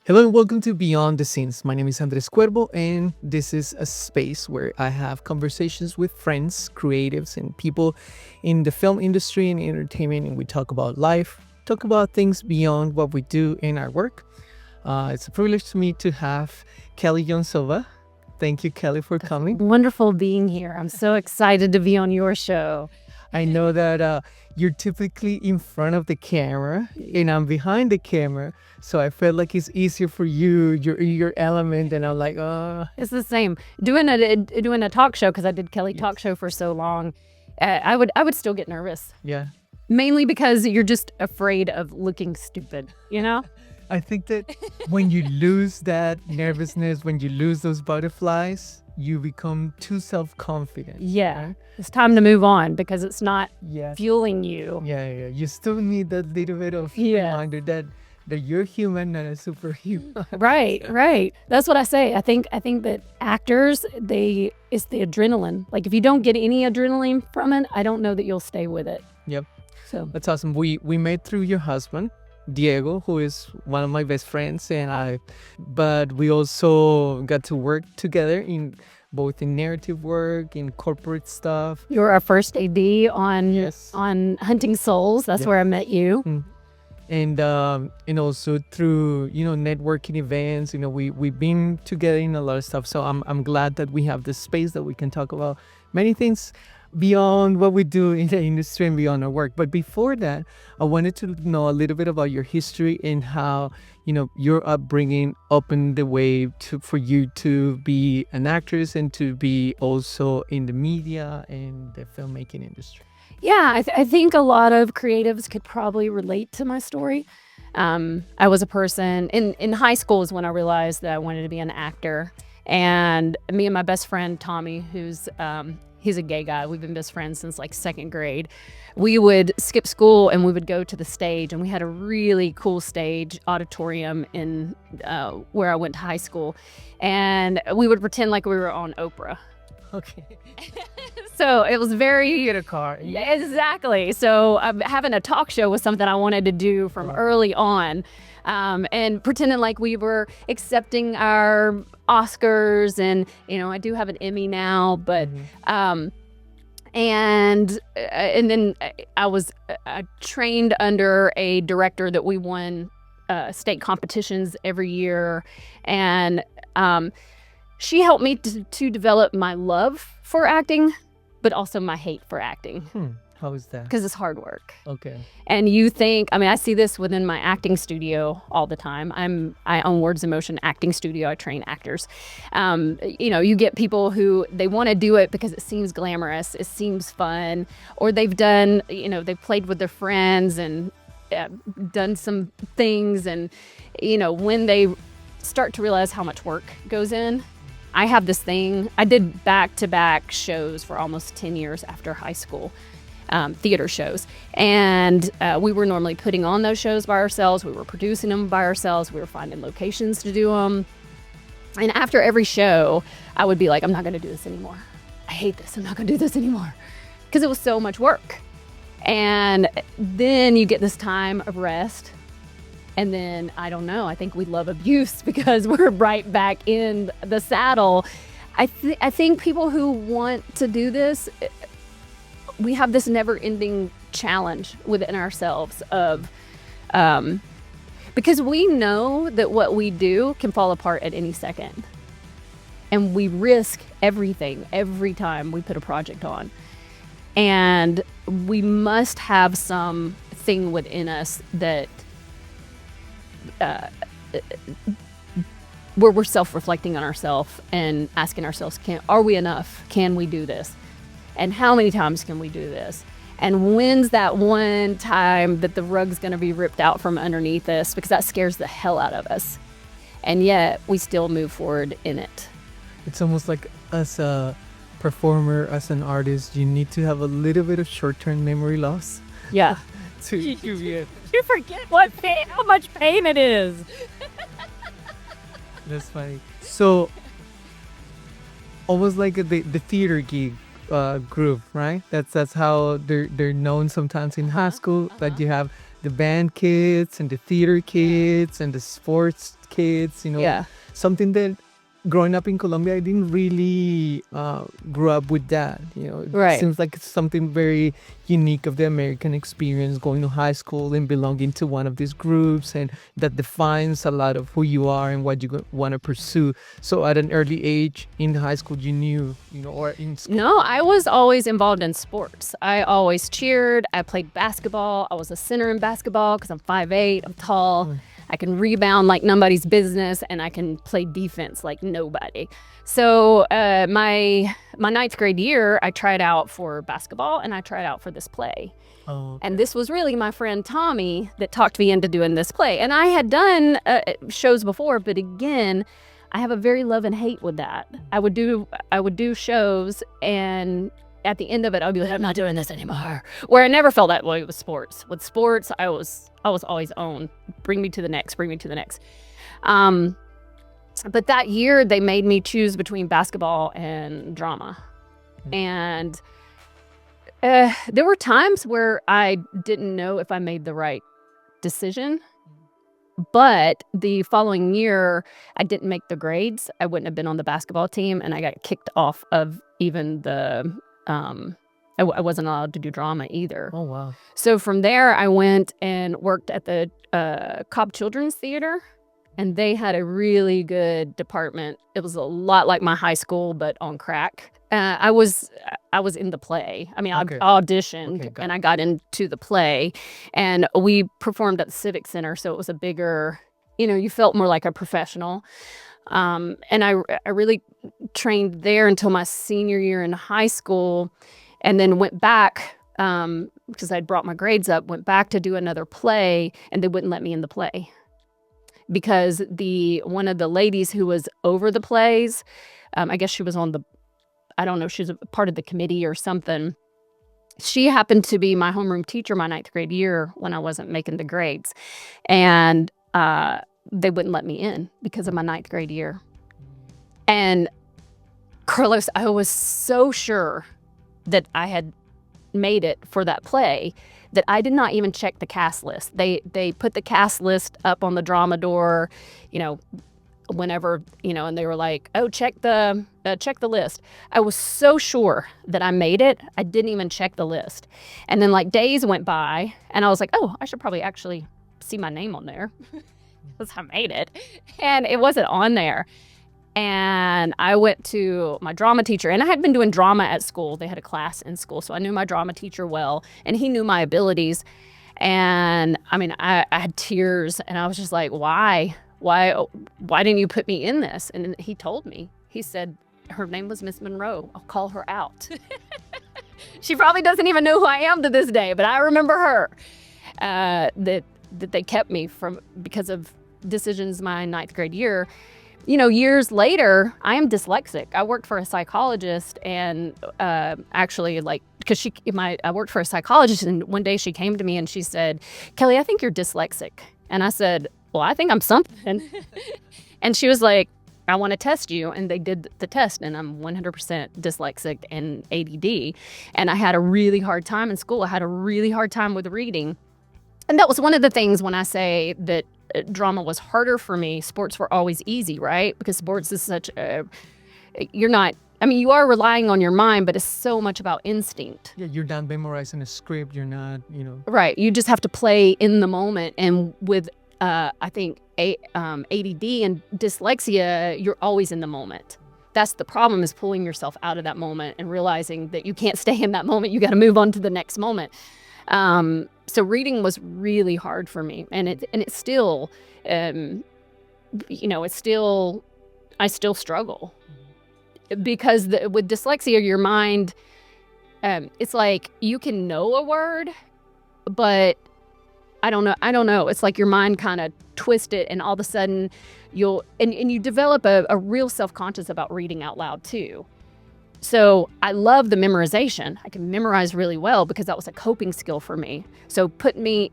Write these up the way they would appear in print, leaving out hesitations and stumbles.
Hello and welcome to Beyond the Scenes. My name is Andres Cuervo, and this is a space where I have conversations with friends, creatives, and people in the film industry and entertainment, and we talk about life, talk about things beyond what we do in our work. It's a privilege to me to have Kelly Young Silva. Thank you, Kelly, for coming. Wonderful being here. I'm so excited to be on your show. I know that you're typically in front of the camera and I'm behind the camera. So I felt like it's easier for you, your element. And I'm like, It's the same. Doing a talk show, because I did Kelly talk show for so long, I would still get nervous. yeah. Mainly because you're just afraid of looking stupid, you know? I think that when you lose that nervousness, when you lose those butterflies, you become too self-confident. Yeah. It's time to move on because it's not Yeah. fueling you. Yeah. You still need that little bit of reminder that you're human, not a superhuman. Right. That's what I say. I think that actors, it's the adrenaline. Like if you don't get any adrenaline from it, I don't know that you'll stay with it. Yep. So That's awesome. We met through your husband, Diego, who is one of my best friends, but we also got to work together in both in narrative work, in corporate stuff. you were our first AD on Yes. on Hunting Souls. That's Yeah. where I met you. And also through networking events. We've been together in a lot of stuff. So I'm glad that we have this space that we can talk about many things beyond what we do in the industry and beyond our work. But before that, I wanted to know a little bit about your history and how your upbringing opened the way for you to be an actress and to be also in the media and the filmmaking industry. Yeah, I think a lot of creatives could probably relate to my story. I was a person in high school is when I realized that I wanted to be an actor. And me and my best friend, Tommy, he's a gay guy. We've been best friends since like second grade. We would skip school and we would go to the stage, and we had a really cool stage auditorium in where I went to high school. And we would pretend like we were on Oprah. Okay. So it was very Get a car. Yeah, exactly. So having a talk show was something I wanted to do from early on, and pretending like we were accepting our Oscars, and I do have an Emmy now, but and then I trained under a director that we won state competitions every year, and she helped me to develop my love for acting, but also my hate for acting. How is that? Because it's hard work. Okay. And I see this within my acting studio all the time. I own Words in Motion acting studio. I train actors. You get people who they want to do it because it seems glamorous, it seems fun, or they've done, they've played with their friends and done some things. And, when they start to realize how much work goes in, I have this thing. I did back-to-back shows for almost 10 years after high school, theater shows. And we were normally putting on those shows by ourselves. We were producing them by ourselves. We were finding locations to do them. And after every show, I would be like, I'm not going to do this anymore. I hate this. I'm not going to do this anymore. Because it was so much work. And then you get this time of rest. And then, I don't know, I think we love abuse because we're right back in the saddle. I think people who want to do this, we have this never-ending challenge within ourselves of, because we know that what we do can fall apart at any second. And we risk everything every time we put a project on. And we must have something within us that where we're self-reflecting on ourselves and asking ourselves, are we enough? Can we do this? And how many times can we do this? And when's that one time that the rug's going to be ripped out from underneath us? Because that scares the hell out of us. And yet we still move forward in it. It's almost like as a performer, as an artist, you need to have a little bit of short-term memory loss. Yeah. You forget how much pain it is. That's funny. So, almost like the theater gig group, right? That's how they're known sometimes in high school. That you have the band kids and the theater kids and the sports kids, Yeah. something that growing up in Colombia, I didn't really grow up with that. It Right. seems like it's something very unique of the American experience, going to high school and belonging to one of these groups, and that defines a lot of who you are and what you want to pursue. So at an early age in high school, you knew, or in school. No, I was always involved in sports. I always cheered. I played basketball. I was a center in basketball because I'm 5'8", I'm tall. I can rebound like nobody's business, and I can play defense like nobody. So my ninth grade year, I tried out for basketball, and I tried out for this play. Oh, And this was really my friend Tommy that talked me into doing this play. And I had done shows before, but again, I have a very love and hate with that. I would do shows, and at the end of it, I'd be like, I'm not doing this anymore. Where I never felt that way with sports. With sports, I was always on. Bring me to the next. Bring me to the next. But that year, they made me choose between basketball and drama, and there were times where I didn't know if I made the right decision. But the following year, I didn't make the grades. I wouldn't have been on the basketball team, and I got kicked off of even the. I wasn't allowed to do drama either. oh wow. So from there, I went and worked at the Cobb Children's Theater, and they had a really good department. It was a lot like my high school, but on crack. I was in the play. I mean, Okay. I auditioned, Okay, got and I got into the play, and we performed at the Civic Center, so it was a bigger, you felt more like a professional. And I really trained there until my senior year in high school, and then went back because I'd brought my grades up, went back to do another play, and they wouldn't let me in the play because one of the ladies who was over the plays, I guess she was on I don't know, she was a part of the committee or something. She happened to be my homeroom teacher my ninth grade year when I wasn't making the grades. And they wouldn't let me in because of my ninth grade year. And Carlos, I was so sure that I had made it for that play that I did not even check the cast list. They put the cast list up on the drama door, whenever, and they were like, oh, check the list. I was so sure that I made it, I didn't even check the list. And then like days went by, and I was like, oh, I should probably actually see my name on there because I made it. And it wasn't on there. And I went to my drama teacher, and I had been doing drama at school. They had a class in school, so I knew my drama teacher well, and he knew my abilities. And I mean, I had tears, and I was just like, why didn't you put me in this? And he told me. He said her name was Miss Monroe. I'll call her out. She probably doesn't even know who I am to this day, but I remember her. That they kept me from because of decisions my ninth grade year. Years later, I am dyslexic. I worked for a psychologist, and actually, because I worked for a psychologist, and one day she came to me and she said, Kelly, I think you're dyslexic. And I said, well, I think I'm something. And she was like, I want to test you. And they did the test, and I'm 100% dyslexic and ADD. And I had a really hard time in school. I had a really hard time with reading. And that was one of the things when I say that drama was harder for me. Sports were always easy, right? Because sports is you are relying on your mind, but it's so much about instinct. Yeah, you're not memorizing a script. You're not, Right. You just have to play in the moment. And with, I think, ADD and dyslexia, you're always in the moment. That's the problem, is pulling yourself out of that moment and realizing that you can't stay in that moment. You got to move on to the next moment. So reading was really hard for me, and it's still, I still struggle because with dyslexia, your mind, it's like you can know a word, but I don't know. It's like your mind kind of twists it, and all of a sudden you develop a real self-conscious about reading out loud too. So I love the memorization. I can memorize really well because that was a coping skill for me. So give me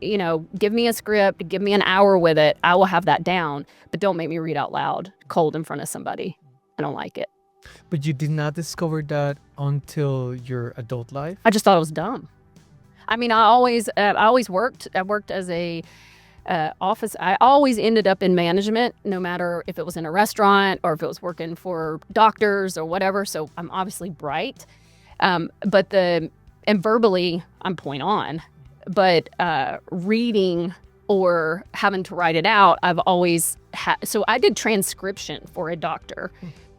a script, give me an hour with it. I will have that down, but don't make me read out loud cold in front of somebody. I don't like it. But you did not discover that until your adult life? I just thought it was dumb. I mean, I always worked. I worked as a office. I always ended up in management, no matter if it was in a restaurant or if it was working for doctors or whatever. So I'm obviously bright, but and verbally I'm point on, but reading or having to write it out, I've always had. So I did transcription for a doctor.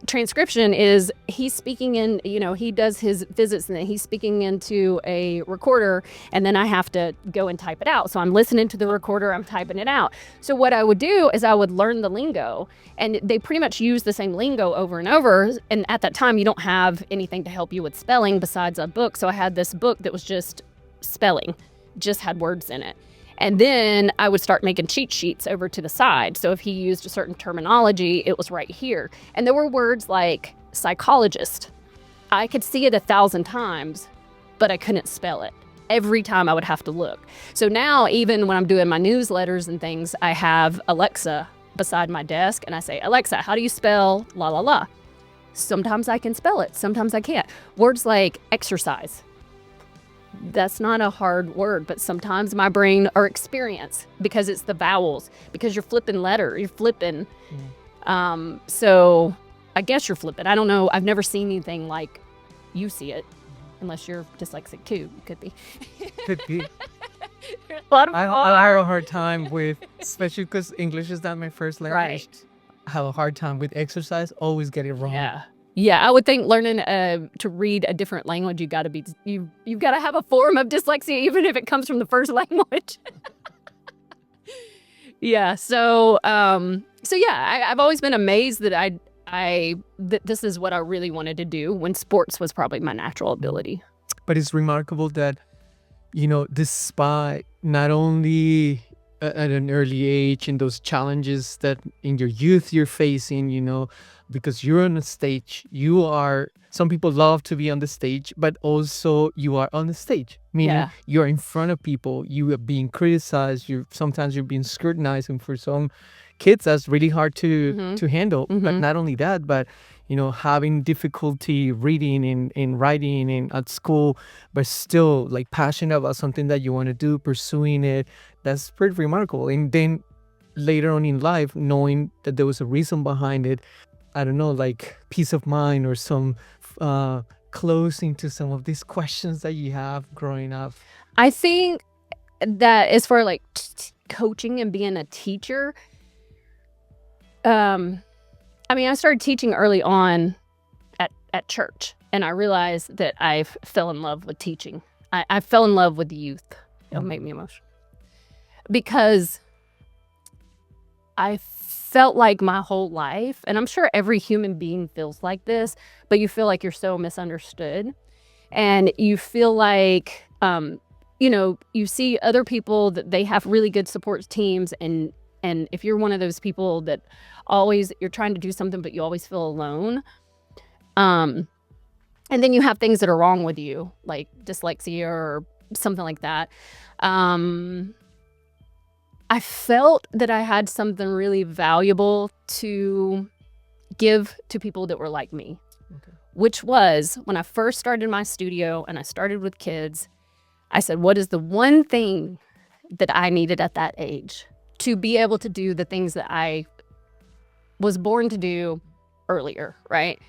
Transcription is he's speaking in, he does his visits and then he's speaking into a recorder and then I have to go and type it out. So I'm listening to the recorder, I'm typing it out. So what I would do is I would learn the lingo, and they pretty much use the same lingo over and over. And at that time, you don't have anything to help you with spelling besides a book. So I had this book that was just spelling, just had words in it. And then I would start making cheat sheets over to the side. So if he used a certain terminology, it was right here. And there were words like psychologist. I could see it 1,000 times, but I couldn't spell it. Every time I would have to look. So now, even when I'm doing my newsletters and things, I have Alexa beside my desk and I say, Alexa, how do you spell la la la? Sometimes I can spell it, sometimes I can't. Words like exercise. That's not a hard word, but sometimes my brain, or experience, because it's the vowels, because you're flipping you're flipping. So I guess you're flipping. I don't know. I've never seen anything like you see it, unless you're dyslexic too. You could be. Could be. A lot of I have a hard time with, especially because English is not my first language. Right. I have a hard time with exercise, always get it wrong. Yeah, I would think learning to read a different language, you've got to have a form of dyslexia, even if it comes from the first language. Yeah. So yeah, I've always been amazed that that this is what I really wanted to do, when sports was probably my natural ability. But it's remarkable that, despite not only at an early age and those challenges that in your youth you're facing, because you're on a stage, some people love to be on the stage, but also you are on the stage, meaning you're in front of people, you are being criticized, sometimes you're being scrutinized, and for some kids that's really hard to handle. But not only that, but having difficulty reading and writing and at school, but still like passionate about something that you want to do, pursuing it, that's pretty remarkable. And then later on in life, knowing that there was a reason behind it, I don't know, like peace of mind or some closing to some of these questions that you have growing up. I think that as far like coaching and being a teacher, I mean, I started teaching early on at church, and I realized that I fell in love with teaching. I fell in love with the youth. It'll make me emotional. Because I felt like my whole life, and I'm sure every human being feels like this, but you feel like you're so misunderstood. And you feel like, you see other people that they have really good support teams, and if you're one of those people that you're trying to do something, but you always feel alone. And then you have things that are wrong with you, like dyslexia or something like that. I felt that I had something really valuable to give to people that were like me, which was when I first started my studio and I started with kids, I said, what is the one thing that I needed at that age to be able to do the things that I was born to do earlier, right?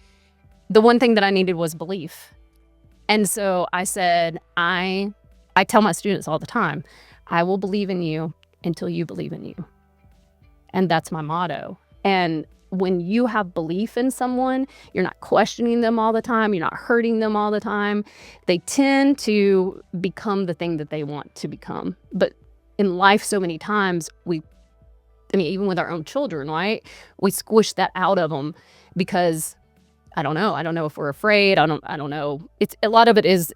The one thing that I needed was belief. And so I said, I tell my students all the time, I will believe in you until you believe in you. And that's my motto. And when you have belief in someone, you're not questioning them all the time, you're not hurting them all the time, they tend to become the thing that they want to become. But in life, so many times even with our own children, right? We squish that out of them because I don't know if we're afraid. I don't know. It's a lot of it is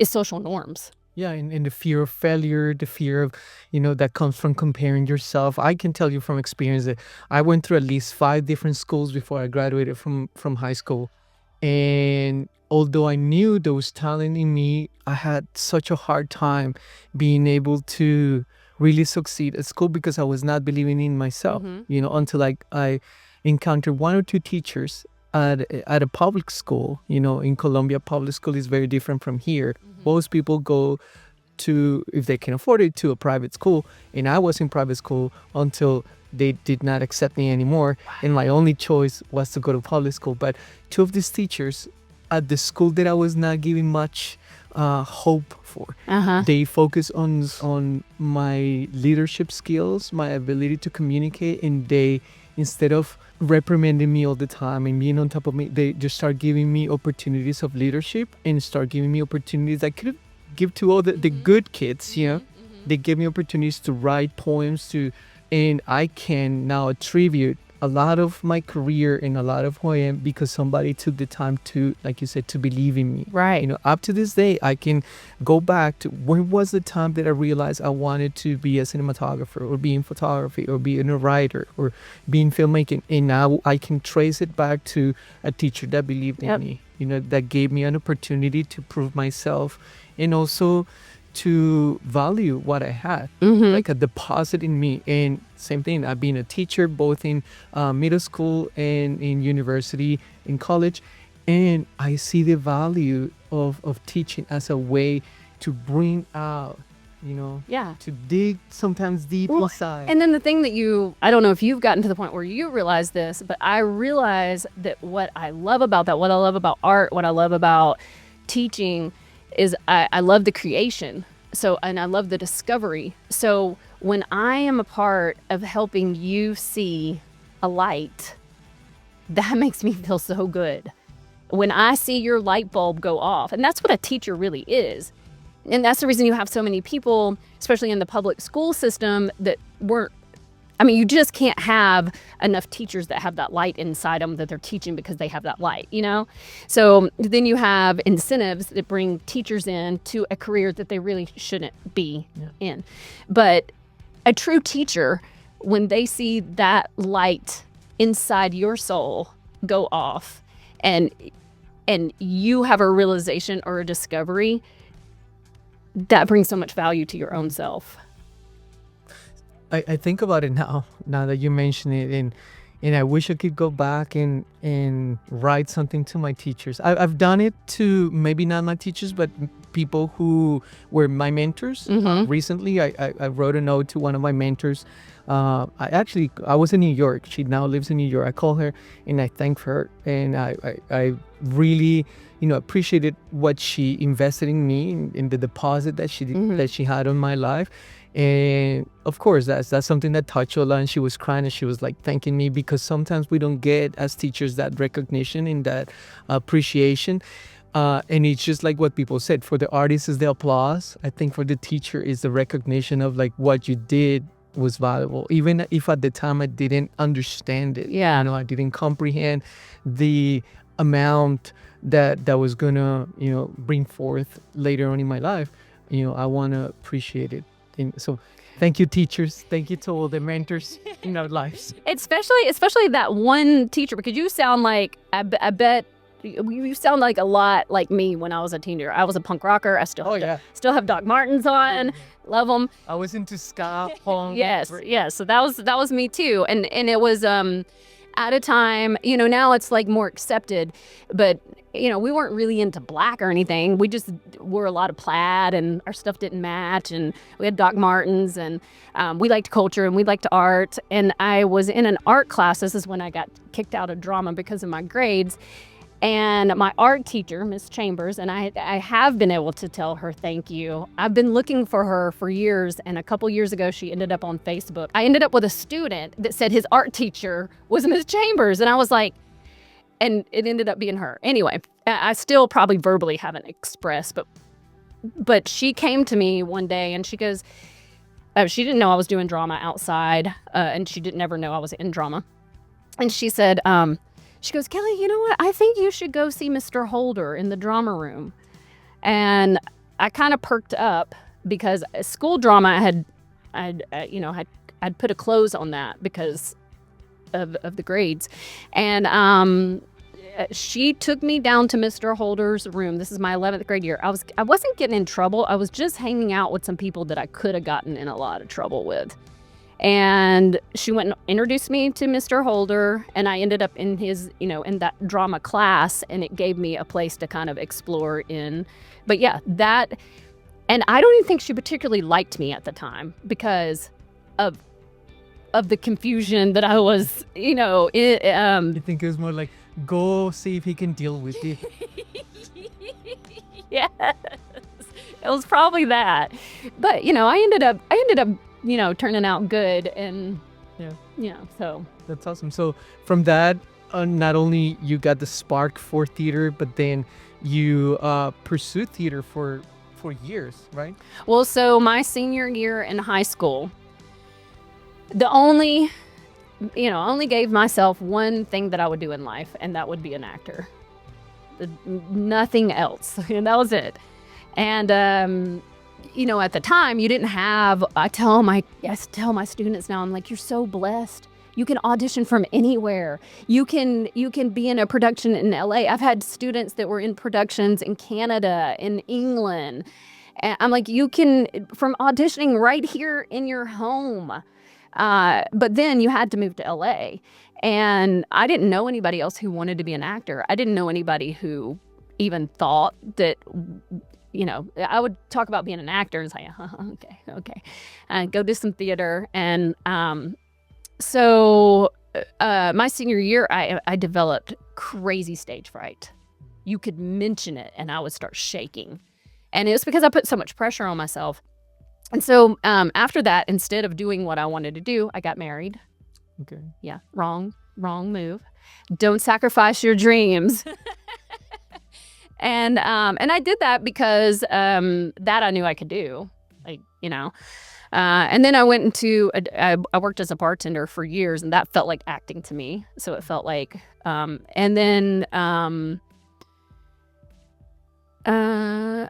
social norms. Yeah, and the fear of failure, the fear of, that comes from comparing yourself. I can tell you from experience that I went through at least 5 different schools before I graduated from high school. And although I knew there was talent in me, I had such a hard time being able to really succeed at school because I was not believing in myself, until I encountered 1 or 2 teachers at a public school. In Colombia, public school is very different from here. Most people go to, if they can afford it, to a private school. And I was in private school until they did not accept me anymore. And my only choice was to go to public school. But two of these teachers at the school that I was not giving much hope for, they focus on my leadership skills, my ability to communicate, and they, instead of reprimanding me all the time and being on top of me, they just start giving me opportunities of leadership and start giving me opportunities I could give to all the good kids. They gave me opportunities to write poems, and I can now attribute a lot of my career and a lot of who I am because somebody took the time to, like you said, to believe in me. Right. Up to this day, I can go back to when was the time that I realized I wanted to be a cinematographer or be in photography or be a writer or be in filmmaking. And now I can trace it back to a teacher that believed in me, that gave me an opportunity to prove myself and also to value what I had, like a deposit in me. And same thing, I've been a teacher both in middle school and in university, in college, and I see the value of teaching as a way to bring out, to dig sometimes deep inside. And then the thing that I don't know if you've gotten to the point where you realize this, but I realize that what I love about that, what I love about art, what I love about teaching is I love the creation. And I love the discovery. So when I am a part of helping you see a light, that makes me feel so good. When I see your light bulb go off, and that's what a teacher really is. And that's the reason you have so many people, especially in the public school system, that you just can't have enough teachers that have that light inside them that they're teaching because they have that light, So then you have incentives that bring teachers in to a career that they really shouldn't be in. But a true teacher, when they see that light inside your soul go off and you have a realization or a discovery, that brings so much value to your own self. I think about it now that you mention it, and I wish I could go back and write something to my teachers. I've done it to maybe not my teachers, but people who were my mentors. Recently, I wrote a note to one of my mentors. I was in New York. She now lives in New York. I called her and I thanked her, and I really appreciated what she invested in me, in the deposit that she had on my life. And of course, that's something that touched Ola, and she was crying and she was like thanking me, because sometimes we don't get as teachers that recognition and that appreciation. And it's just like what people said, for the artist is the applause. I think for the teacher is the recognition of like what you did was valuable, even if at the time I didn't understand it. I didn't comprehend the amount that was gonna bring forth later on in my life. I want to appreciate it. So thank you, teachers. Thank you to all the mentors in our lives. Especially that one teacher, because you sound like, I bet you sound like a lot like me when I was a teenager. I was a punk rocker. I still have Doc Martens on. Love them. I was into ska, punk. Yes. So that was me too. And it was at a time, now it's like more accepted, but we weren't really into black or anything. We just wore a lot of plaid and our stuff didn't match, and we had Doc Martens, and we liked culture and we liked art. And I was in an art class. This is when I got kicked out of drama because of my grades. And my art teacher, Miss Chambers, and I have been able to tell her thank you. I've been looking for her for years, and a couple years ago, she ended up on Facebook. I ended up with a student that said his art teacher was Miss Chambers, and I was like, and it ended up being her. Anyway, I still probably verbally haven't expressed, but she came to me one day, and she goes, she didn't know I was doing drama outside, and she didn't ever know I was in drama. And she said, she goes, Kelly, you know what? I think you should go see Mr. Holder in the drama room. And I kind of perked up because school drama I'd put a close on that because of the grades. And she took me down to Mr. Holder's room. This is my 11th grade year. I wasn't getting in trouble. I was just hanging out with some people that I could have gotten in a lot of trouble with. And she went and introduced me to Mr. Holder, and I ended up in his, in that drama class, and it gave me a place to kind of explore in. But yeah, that, and I don't even think she particularly liked me at the time because of the confusion that I was, You think it was more like, go see if he can deal with you? Yes, it was probably that. But I ended up turning out good, and so That's awesome. So from that, not only you got the spark for theater, but then you pursued theater for years, right? well, so my senior year in high school, the only I only gave myself one thing that I would do in life, and that would be an actor. Nothing else. And that was it. And at the time, you didn't have. I tell my students now, I'm like, you're so blessed. You can audition from anywhere. You can be in a production in LA. I've had students that were in productions in Canada, in England. And I'm like, you can, from auditioning right here in your home. But then you had to move to LA. And I didn't know anybody else who wanted to be an actor. I didn't know anybody who even thought that, I would talk about being an actor and say, okay. Go do some theater. And so my senior year, I developed crazy stage fright. You could mention it and I would start shaking. And it was because I put so much pressure on myself. And so after that, instead of doing what I wanted to do, I got married. Okay. Yeah, wrong move. Don't sacrifice your dreams. And I did that because that I knew I could do, and then I went into I worked as a bartender for years, and that felt like acting to me. So it felt like, and then I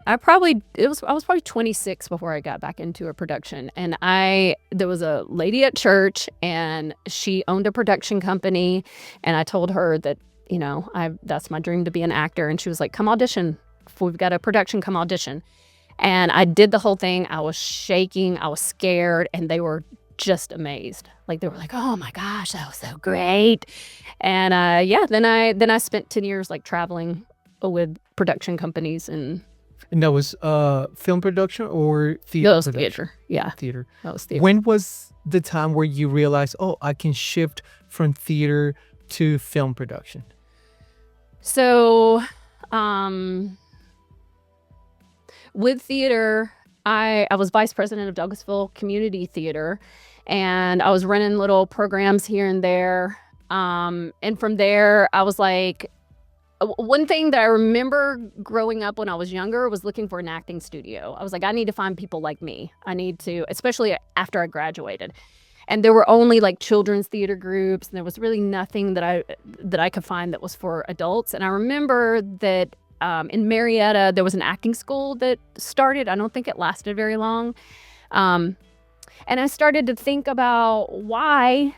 was probably 26 before I got back into a production, and there was a lady at church, and she owned a production company, and I told her that that's my dream, to be an actor, and she was like, come audition. If we've got a production, come audition. And I did the whole thing. I was shaking, I was scared, and they were just amazed. Like, they were like, oh my gosh, that was so great. And then I spent 10 years like traveling with production companies. And that was film production or theater? That was theater. Yeah. Theater. That was theater. When was the time where you realized, I can shift from theater to film production? So, with theater, I was vice president of Douglasville Community Theater, and I was running little programs here and there. And from there, I was like, one thing that I remember growing up when I was younger was looking for an acting studio. I was like, I need to find people like me. I need to, especially after I graduated. And there were only like children's theater groups, and there was really nothing that I could find that was for adults. And I remember that in Marietta, there was an acting school that started. I don't think it lasted very long. And I started to think about why.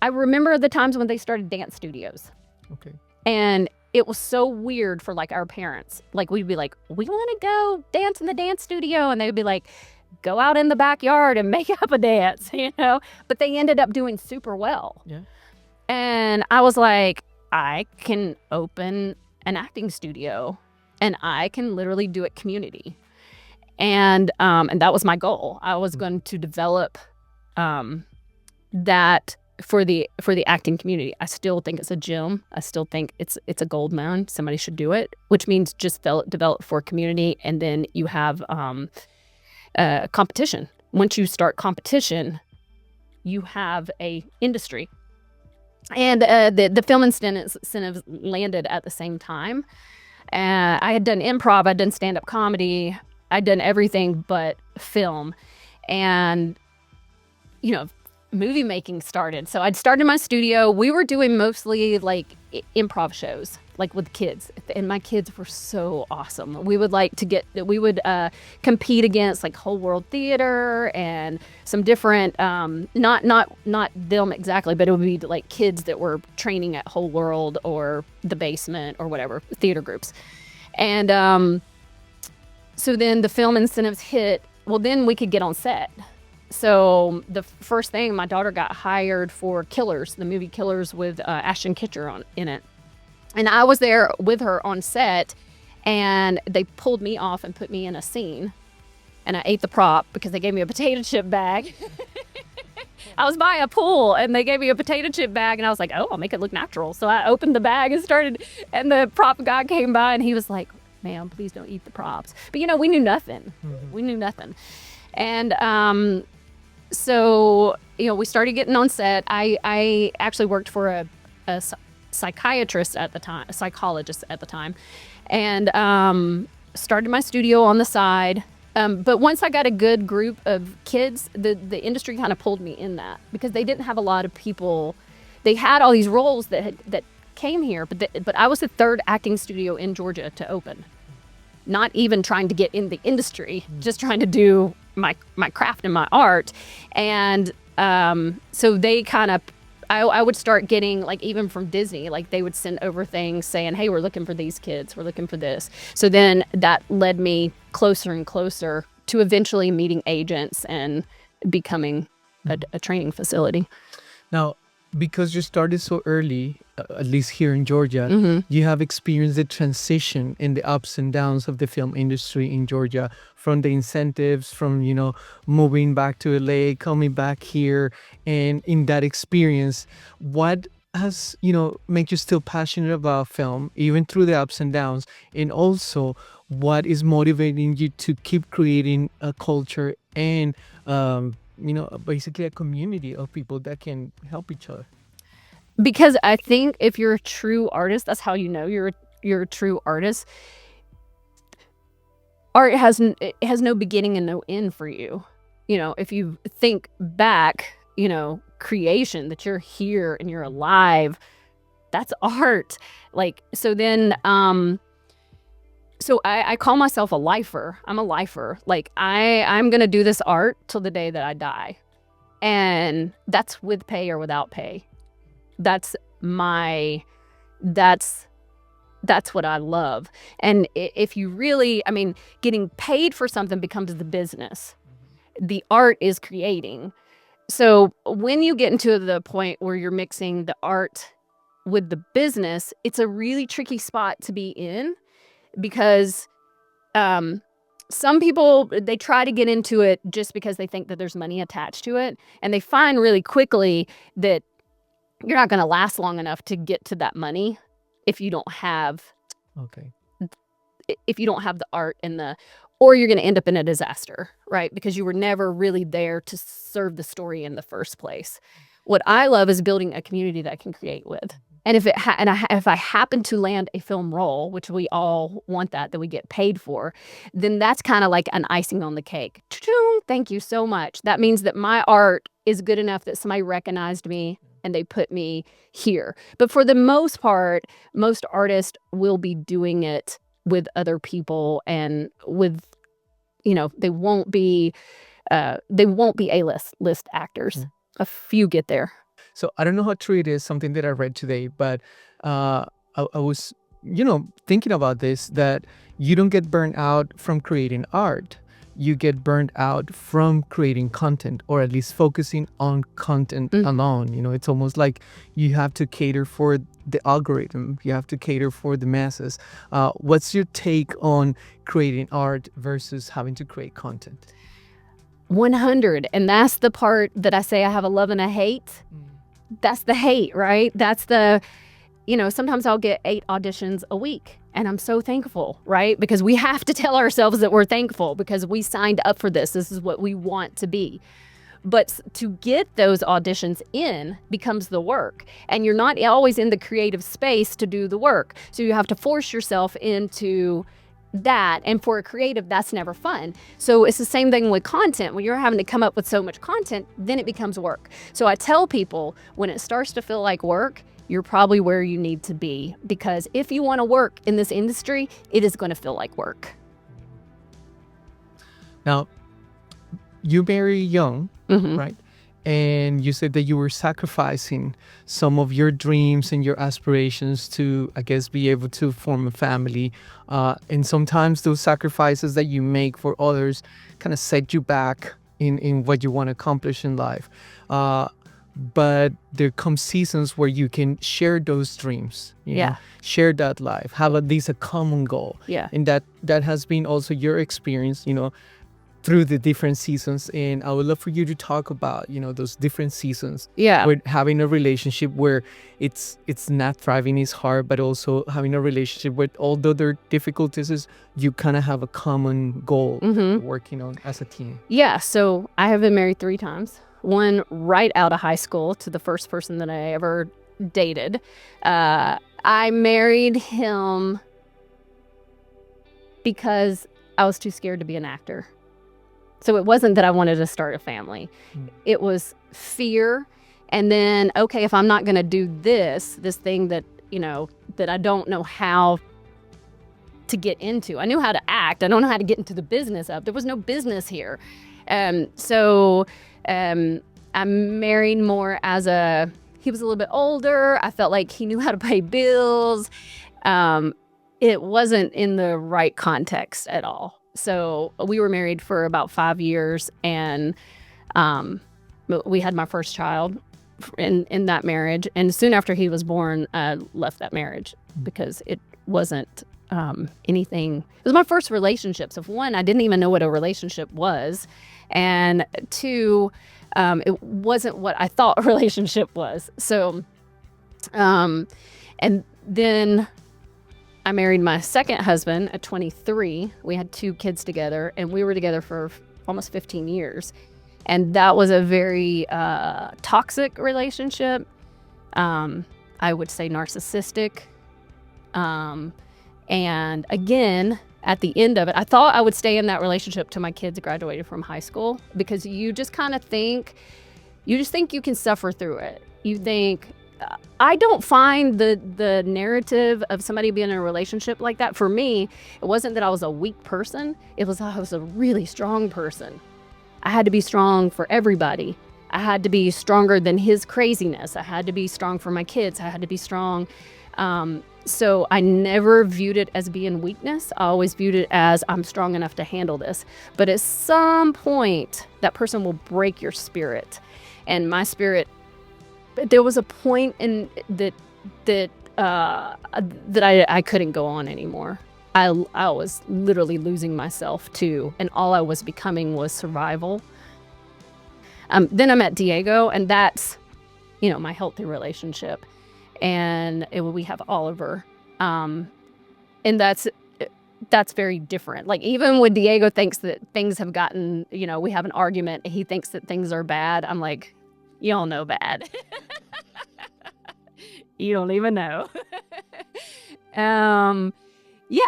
I remember the times when they started dance studios. Okay. And it was so weird for like our parents. Like, we'd be like, we want to go dance in the dance studio. And they would be like, go out in the backyard and make up a dance, But they ended up doing super well. Yeah. And I was like, I can open an acting studio, and I can literally do it community. And that was my goal. I was going to develop that for the acting community. I still think it's a gem. I still think it's a gold mine. Somebody should do it, which means just develop for community, and then you have competition. Once you start competition, you have a industry. And the film incentives landed at the same time. I had done improv, I'd done stand-up comedy, I'd done everything but film. And, movie making started. So I'd started my studio. We were doing mostly like improv shows, like with kids. And my kids were so awesome. We would compete against like Whole World Theater and some different, not them exactly, but it would be like kids that were training at Whole World or The Basement or whatever, theater groups. And so then the film incentives hit. Well, then we could get on set. So the first thing, my daughter got hired for Killers, the movie Killers with Ashton Kutcher in it. And I was there with her on set, and they pulled me off and put me in a scene. And I ate the prop because they gave me a potato chip bag. I was by a pool, and they gave me a potato chip bag, and I was like, oh, I'll make it look natural. So I opened the bag and started, and the prop guy came by, and he was like, ma'am, please don't eat the props. But, we knew nothing. Mm-hmm. We knew nothing. And so, we started getting on set. I actually worked for a psychiatrist at the time, a psychologist at the time, and started my studio on the side. But once I got a good group of kids, the industry kind of pulled me in that, because they didn't have a lot of people. They had all these roles that came here, but I was the third acting studio in Georgia to open. Not even trying to get in the industry, just trying to do my craft and my art. And so they kind of, I would start getting, like, even from Disney, like, they would send over things saying, hey, we're looking for these kids, we're looking for this. So then that led me closer and closer to eventually meeting agents and becoming a training facility. Now, because you started so early, at least here in Georgia, Mm-hmm. you have experienced the transition in the ups and downs of the film industry in Georgia, from the incentives, from, moving back to LA, coming back here. And in that experience, what has, make you still passionate about film, even through the ups and downs? And also, what is motivating you to keep creating a culture and, basically a community of people that can help each other? Because I think if you're a true artist, that's how you're a true artist. Art has no beginning and no end for you. If you think back, creation, that you're here and you're alive, that's art. Like, so then, so I call myself a lifer. I'm a lifer. Like, I'm going to do this art till the day that I die. And that's with pay or without pay. That's what I love. And if you really, getting paid for something becomes the business. The art is creating. So when you get into the point where you're mixing the art with the business, it's a really tricky spot to be in, because some people, they try to get into it just because they think that there's money attached to it. And they find really quickly that you're not going to last long enough to get to that money if you don't have the art or you're going to end up in a disaster, right? Because you were never really there to serve the story in the first place. What I love is building a community that I can create with. And if I happen to land a film role, which we all want that we get paid for, then that's kind of like an icing on the cake. Thank you so much. That means that my art is good enough that somebody recognized me and they put me here. But for the most part, most artists will be doing it with other people, and with, they won't be A-list actors. Mm. A few get there. So I don't know how true it is, something that I read today, but I was, thinking about this, that you don't get burned out from creating art. You get burned out from creating content, or at least focusing on content alone. It's almost like you have to cater for the algorithm. You have to cater for the masses. What's your take on creating art versus having to create content? 100. And that's the part that I say I have a love and a hate. That's the hate, right? That's the, sometimes I'll get 8 auditions a week. And I'm so thankful, right? Because we have to tell ourselves that we're thankful because we signed up for this. This is what we want to be. But to get those auditions in becomes the work. And you're not always in the creative space to do the work. So you have to force yourself into that. And for a creative, that's never fun. So it's the same thing with content. When you're having to come up with so much content, then it becomes work. So I tell people, when it starts to feel like work, you're probably where you need to be. Because if you want to work in this industry, it is going to feel like work. Now, you marry young, Mm-hmm. right? And you said that you were sacrificing some of your dreams and your aspirations to, I guess, be able to form a family. And sometimes those sacrifices that you make for others kind of set you back in what you want to accomplish in life. But there come seasons where you can share those dreams, you know, share that life, have at least a common goal. And that has been also your experience, you know, through the different seasons. And I would love for you to talk about, you know, those different seasons with having a relationship where it's not thriving is hard, but also having a relationship with, although there are difficulties, is you kind of have a common goal working on as a team. So I have been married 3 times. One right out of high school to the first person that I ever dated. I married him because I was too scared to be an actor. So it wasn't that I wanted to start a family. It was fear. And then, okay, if I'm not going to do this thing that, you know, that I don't know how to get into. I knew how to act. I don't know how to get into the business of. There was no business here. So I married more as he was a little bit older. I felt like he knew how to pay bills. It wasn't in the right context at all. So we were married for about 5 years, and we had my first child in that marriage. And soon after he was born, I left that marriage because it wasn't anything. It was my first relationship. So for one, I didn't even know what a relationship was. And 2, it wasn't what I thought a relationship was. So, and then I married my second husband at 23. We had 2 kids together, and we were together for almost 15 years. And that was a very toxic relationship. I would say narcissistic. And again, at the end of it, I thought I would stay in that relationship till my kids graduated from high school, because you just kind of think, you can suffer through it. You think, I don't find the narrative of somebody being in a relationship like that. For me, it wasn't that I was a weak person. It was I was a really strong person. I had to be strong for everybody. I had to be stronger than his craziness. I had to be strong for my kids. I had to be strong. So I never viewed it as being weakness. I always viewed it as, I'm strong enough to handle this. But at some point, that person will break your spirit. And my spirit, there was a point in that I couldn't go on anymore. I was literally losing myself too, and all I was becoming was survival. Then I met Diego, and that's, you know, my healthy relationship. And we have Oliver, and that's very different. Like, even when Diego thinks that things have gotten, you know, we have an argument, and he thinks that things are bad, I'm like, you don't know bad. You don't even know.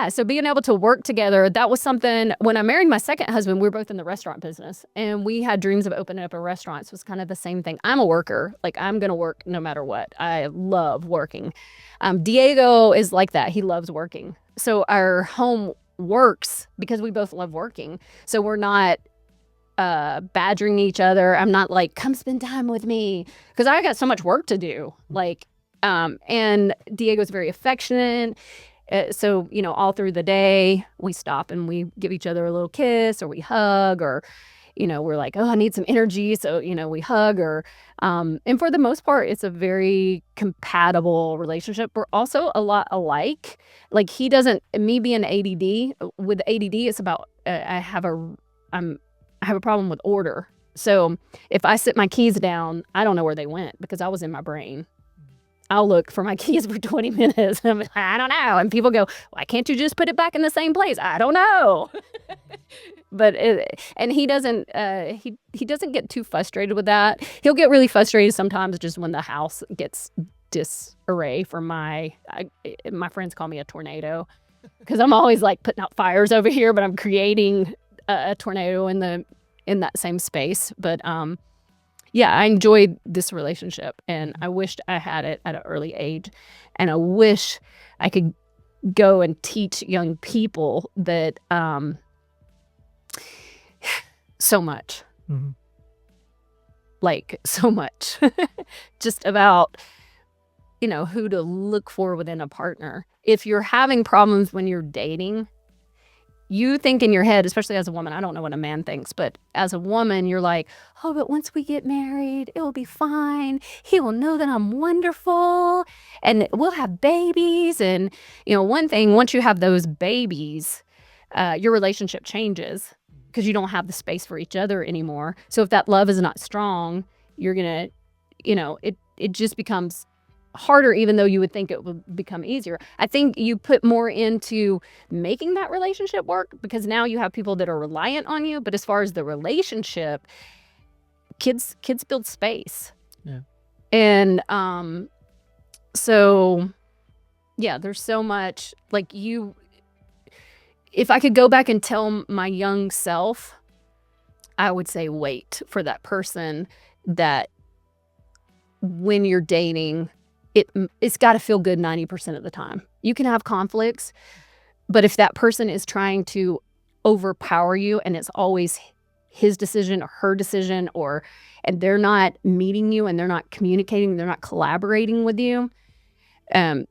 So being able to work together, that was something. When I married my second husband, we were both in the restaurant business, and we had dreams of opening up a restaurant. So it was kind of the same thing. I'm a worker. Like, I'm going to work no matter what. I love working. Diego is like that. He loves working. So our home works because we both love working. So we're not badgering each other. I'm not like, come spend time with me, because I got so much work to do. Like, and Diego's very affectionate. So, you know, all through the day, we stop and we give each other a little kiss, or we hug, or, you know, we're like, oh, I need some energy. So, you know, we hug, or, and for the most part, it's a very compatible relationship. We're also a lot alike. Like, he doesn't, me being with ADD, it's about, I have a problem with order. So if I sit my keys down, I don't know where they went because I was in my brain. I'll look for my keys for 20 minutes. I'm like, I don't know. And people go, why can't you just put it back in the same place? I don't know. But and he doesn't he doesn't get too frustrated with that. He'll get really frustrated sometimes just when the house gets disarray from my friends call me a tornado, because I'm always like putting out fires over here, but I'm creating a tornado in that same space. But I enjoyed this relationship, and I wished I had it at an early age. And I wish I could go and teach young people that so much. Mm-hmm. Like, so much. Just about, you know, who to look for within a partner. If you're having problems when you're dating, you think in your head, especially as a woman, I don't know what a man thinks, but as a woman, you're like, oh, but once we get married, it will be fine. He will know that I'm wonderful and we'll have babies. And, one thing, once you have those babies, your relationship changes because you don't have the space for each other anymore. So if that love is not strong, you're going to, it just becomes harder, even though you would think it would become easier. I think you put more into making that relationship work because now you have people that are reliant on you. But as far as the relationship, kids build space. Yeah. And so yeah, there's so much like if I could go back and tell my young self, I would say wait for that person that when you're dating, it's got to feel good 90% of the time. You can have conflicts, but if that person is trying to overpower you and it's always his decision or her decision, and they're not meeting you and they're not communicating, they're not collaborating with you,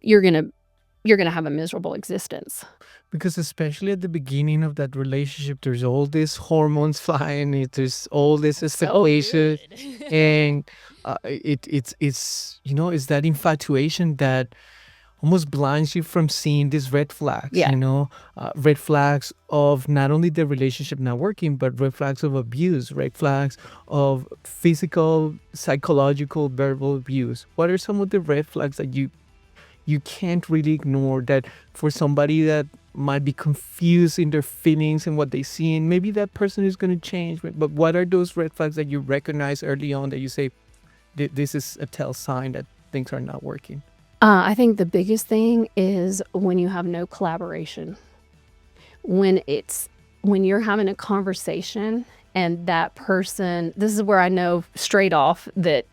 you're gonna have a miserable existence. Because especially at the beginning of that relationship, there's all these hormones flying. There's all this stimulation, and it's it's that infatuation that almost blinds you from seeing these red flags. Yeah. Red flags of not only the relationship not working, but red flags of abuse, red flags of physical, psychological, verbal abuse. What are some of the red flags that you can't really ignore, that for somebody that might be confused in their feelings and what they see, and maybe that person is going to change, but what are those red flags that you recognize early on that you say, this is a tell sign that things are not working? I think the biggest thing is when you have no collaboration. When you're having a conversation and that person, this is where I know straight off that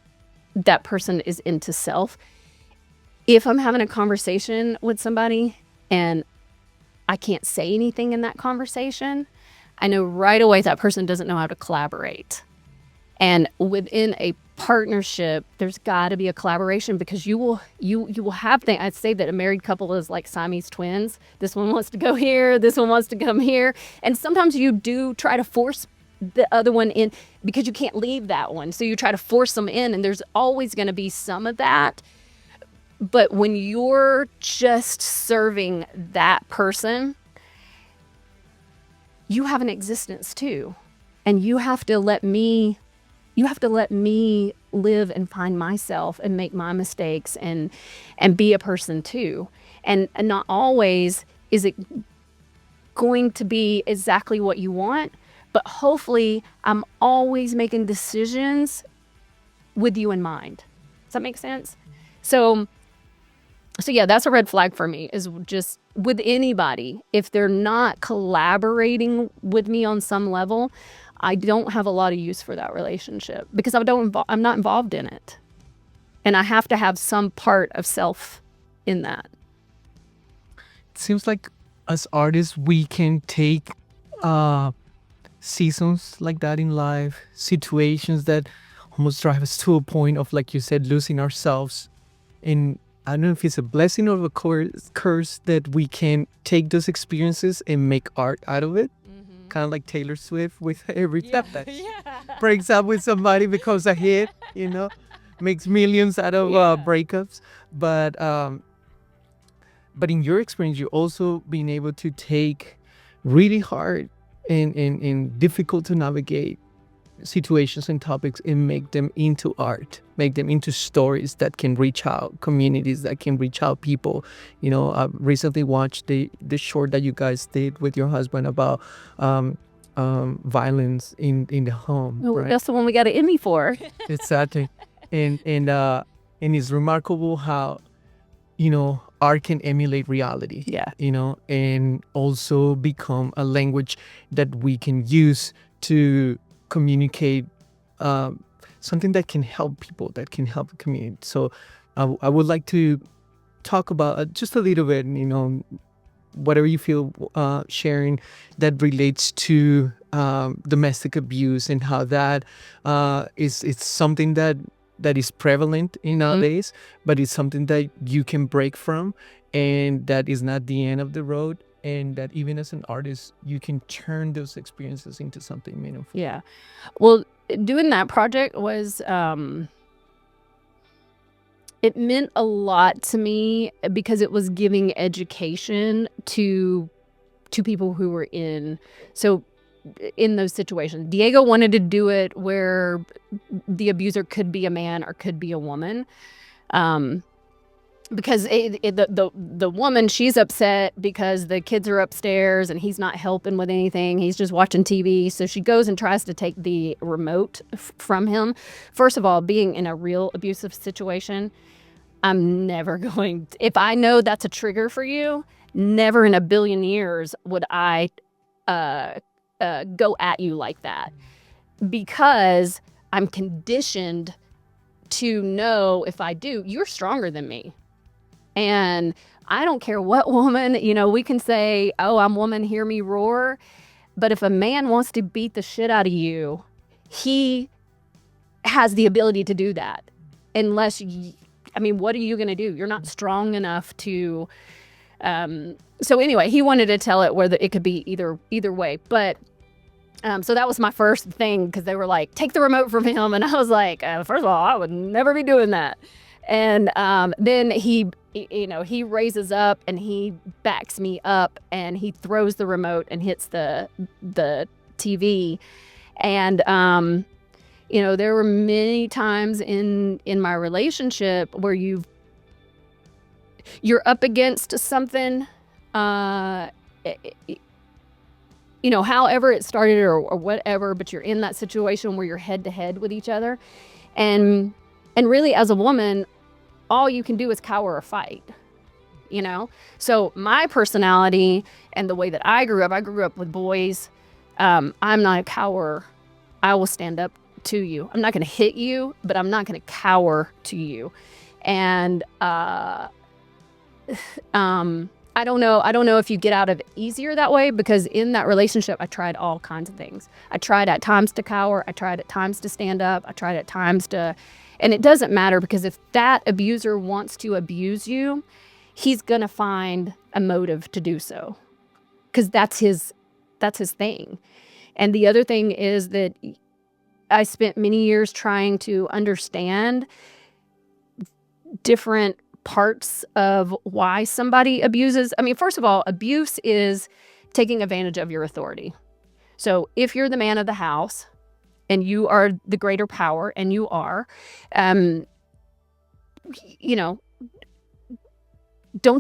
person is into self. If I'm having a conversation with somebody and I can't say anything in that conversation, I know right away that person doesn't know how to collaborate. And within a partnership, there's got to be a collaboration because you will have things. I'd say that a married couple is like Siamese twins. This one wants to go here, this one wants to come here. And sometimes you do try to force the other one in because you can't leave that one. So you try to force them in, and there's always going to be some of that. But when you're just serving that person, you have an existence too. And you have to let me live and find myself and make my mistakes and be a person too. And not always is it going to be exactly what you want, but hopefully I'm always making decisions with you in mind. Does that make sense? So yeah, that's a red flag for me, is just with anybody. If they're not collaborating with me on some level, I don't have a lot of use for that relationship because I'm not involved in it. And I have to have some part of self in that. It seems like as artists, we can take seasons like that in life, situations that almost drive us to a point of, like you said, losing ourselves. And I don't know if it's a blessing or a curse that we can take those experiences and make art out of it. Mm-hmm. Kind of like Taylor Swift with every step that breaks up with somebody, becomes a hit, makes millions out of breakups. But in your experience, you're also being able to take really hard and difficult to navigate situations and topics and make them into art, make them into stories that can reach out, communities that can reach out people. I recently watched the short that you guys did with your husband about violence in the home. Oh, right? That's the one we got an Emmy for. Exactly. And it's remarkable how art can emulate reality. Yeah. And also become a language that we can use to communicate something that can help people, that can help the community. So I would like to talk about just a little bit, whatever you feel sharing that relates to domestic abuse and how that it's something that is prevalent in nowadays, but it's something that you can break from, and that is not the end of the road. and that even as an artist, you can turn those experiences into something meaningful. Yeah. Well, doing that project was, it meant a lot to me because it was giving education to people who were in those situations. Diego wanted to do it where the abuser could be a man or could be a woman. Because the woman, she's upset because the kids are upstairs and he's not helping with anything. He's just watching TV. So she goes and tries to take the remote from him. First of all, being in a real abusive situation, I'm never going to, if I know that's a trigger for you, never in a billion years would I go at you like that, because I'm conditioned to know if I do, you're stronger than me. And I don't care what woman, we can say, oh, I'm woman, hear me roar. But if a man wants to beat the shit out of you, he has the ability to do that. Unless, what are you going to do? You're not strong enough to. So anyway, he wanted to tell it where it could be either way. But so that was my first thing, because they were like, take the remote from him. And I was like, first of all, I would never be doing that. And then he raises up and he backs me up and he throws the remote and hits the TV. And, there were many times in my relationship where you're up against something, however it started or whatever, but you're in that situation where you're head to head with each other. And really, as a woman, all you can do is cower or fight, So my personality and the way that I grew up with boys. I'm not a cower. I will stand up to you. I'm not going to hit you, but I'm not going to cower to you. And I don't know if you get out of it easier that way, because in that relationship, I tried all kinds of things. I tried at times to cower. I tried at times to stand up. I tried at times to, and it doesn't matter, because if that abuser wants to abuse you, he's going to find a motive to do so, because that's his thing. And the other thing is that I spent many years trying to understand different parts of why somebody abuses. First of all, abuse is taking advantage of your authority. So if you're the man of the house and you are the greater power, and you are, don't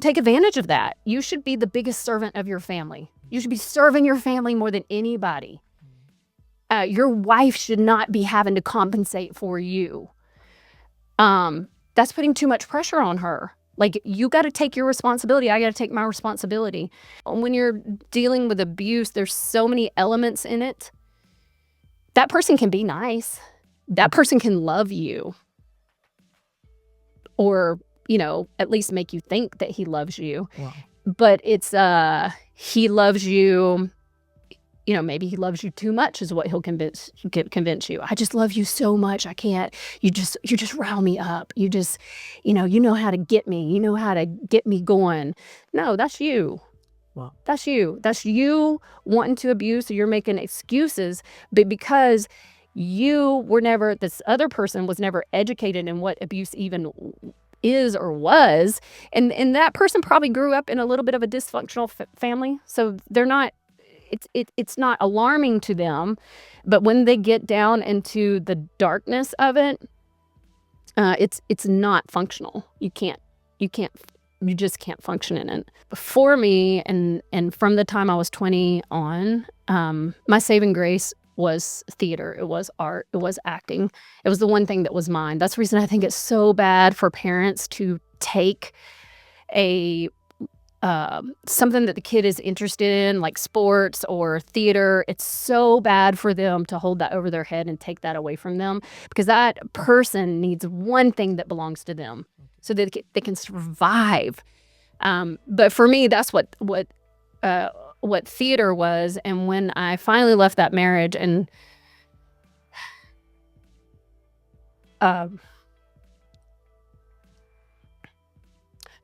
take advantage of that. You should be the biggest servant of your family. You should be serving your family more than anybody. Your wife should not be having to compensate for you. That's putting too much pressure on her. Like, you got to take your responsibility. I got to take my responsibility. When you're dealing with abuse, there's so many elements in it. That person can be nice. That person can love you. Or, at least make you think that he loves you. Wow. But it's, he loves you. Maybe he loves you too much is what he'll convince you. I just love you so much. I can't, you just rile me up. You just, you know how to get me. You know how to get me going. No, that's you. Wow. That's you. That's you wanting to abuse. So you're making excuses, but because this other person was never educated in what abuse even is or was. And that person probably grew up in a little bit of a dysfunctional family. So they're not, it's not alarming to them, but when they get down into the darkness of it, it's not functional. You just can't function in it. For me, and from the time I was 20 on, my saving grace was theater. It was art. It was acting. It was the one thing that was mine. That's the reason I think it's so bad for parents to take something that the kid is interested in, like sports or theater. It's so bad for them to hold that over their head and take that away from them, because that person needs one thing that belongs to them so that they can survive. But for me, that's what theater was. And when I finally left that marriage and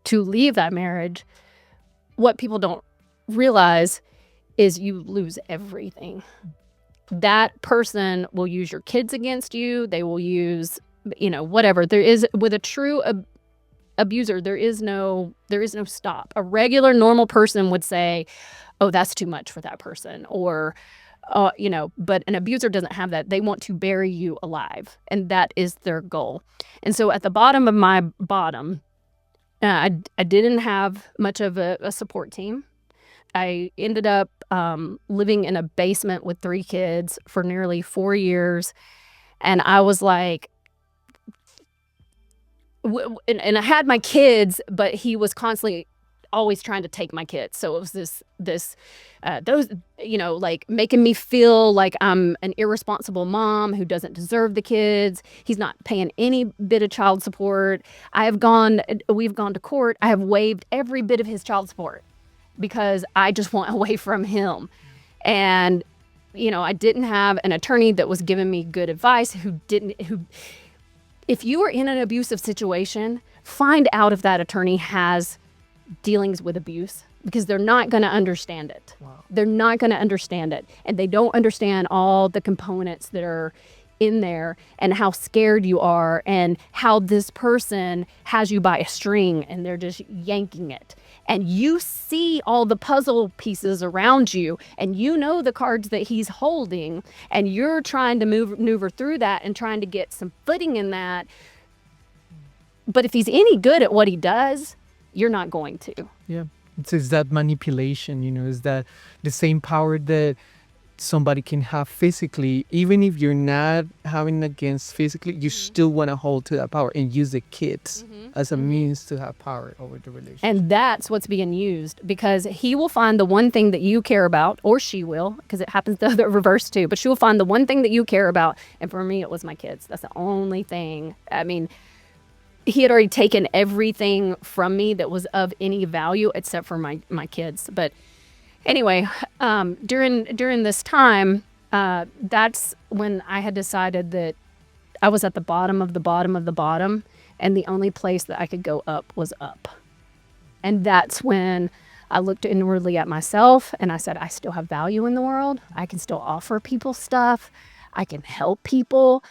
to leave that marriage, what people don't realize is you lose everything. That person will use your kids against you. They will use, whatever. There is, with a true abuser, there is no stop. A regular normal person would say, oh, that's too much for that person, or but an abuser doesn't have that. They want to bury you alive, and that is their goal. And so at the bottom of my bottom, I didn't have much of a support team. I ended up living in a basement with 3 kids for nearly 4 years. And I was like, and I had my kids, but he was constantly always trying to take my kids. So it was those, like making me feel like I'm an irresponsible mom who doesn't deserve the kids. He's not paying any bit of child support. We've gone to court. I have waived every bit of his child support because I just want away from him. And, I didn't have an attorney that was giving me good advice if you are in an abusive situation, find out if that attorney has dealings with abuse, because they're not going to understand it. Wow. They're not going to understand it. And they don't understand all the components that are in there and how scared you are and how this person has you by a string and they're just yanking it. And you see all the puzzle pieces around you and the cards that he's holding, and you're trying to maneuver through that and trying to get some footing in that. But if he's any good at what he does, you're not going to. Yeah. It's that manipulation, is that the same power that somebody can have physically, even if you're not having against physically, you still want to hold to that power and use the kids as a means to have power over the relationship. And that's what's being used, because he will find the one thing that you care about, or she will, because it happens the other reverse too, but she will find the one thing that you care about. And for me, it was my kids. That's the only thing. I mean, he had already taken everything from me that was of any value except for my kids. But anyway, during this time, that's when I had decided that I was at the bottom of the bottom of the bottom, and the only place that I could go up was up. And that's when I looked inwardly at myself and I said, I still have value in the world. I can still offer people stuff. I can help people.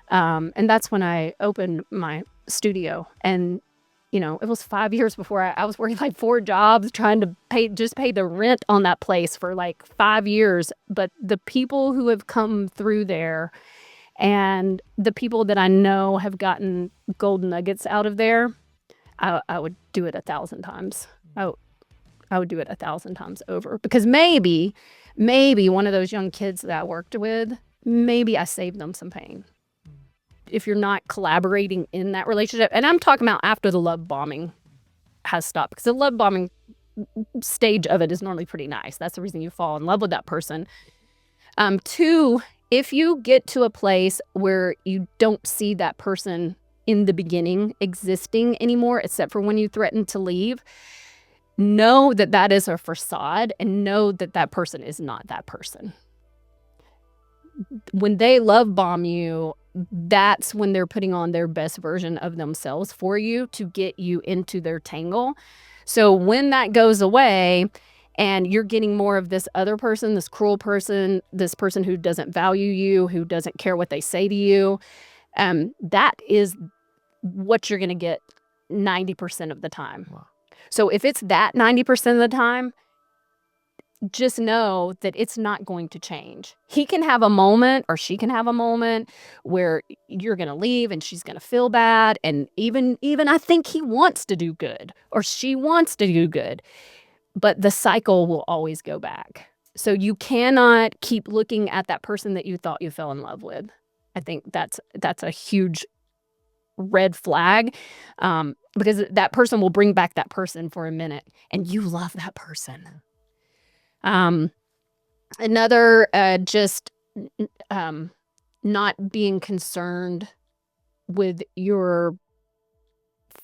And that's when I opened my studio. And it was 5 years before I was working like 4 jobs trying to pay the rent on that place for like 5 years. But the people who have come through there and the people that I know have gotten gold nuggets out of there, I would do it 1,000 times. I would do it 1,000 times over, because maybe one of those young kids that I worked with, maybe I saved them some pain. If you're not collaborating in that relationship, and I'm talking about after the love bombing has stopped, because the love bombing stage of it is normally pretty nice. That's the reason you fall in love with that person. 2, if you get to a place where you don't see that person in the beginning existing anymore, except for when you threaten to leave, know that that is a facade, and know that that person is not that person. When they love bomb you, that's when they're putting on their best version of themselves for you to get you into their tangle. So when that goes away and you're getting more of this other person, this cruel person, this person who doesn't value you, who doesn't care what they say to you, that is what you're going to get 90% of the time. Wow. So if it's that 90% of the time, just know that it's not going to change. He can have a moment, or she can have a moment where you're going to leave and she's going to feel bad. And even I think he wants to do good, or she wants to do good, but the cycle will always go back. So you cannot keep looking at that person that you thought you fell in love with. I think that's a huge red flag, because that person will bring back that person for a minute, and you love that person. Another, just not being concerned with your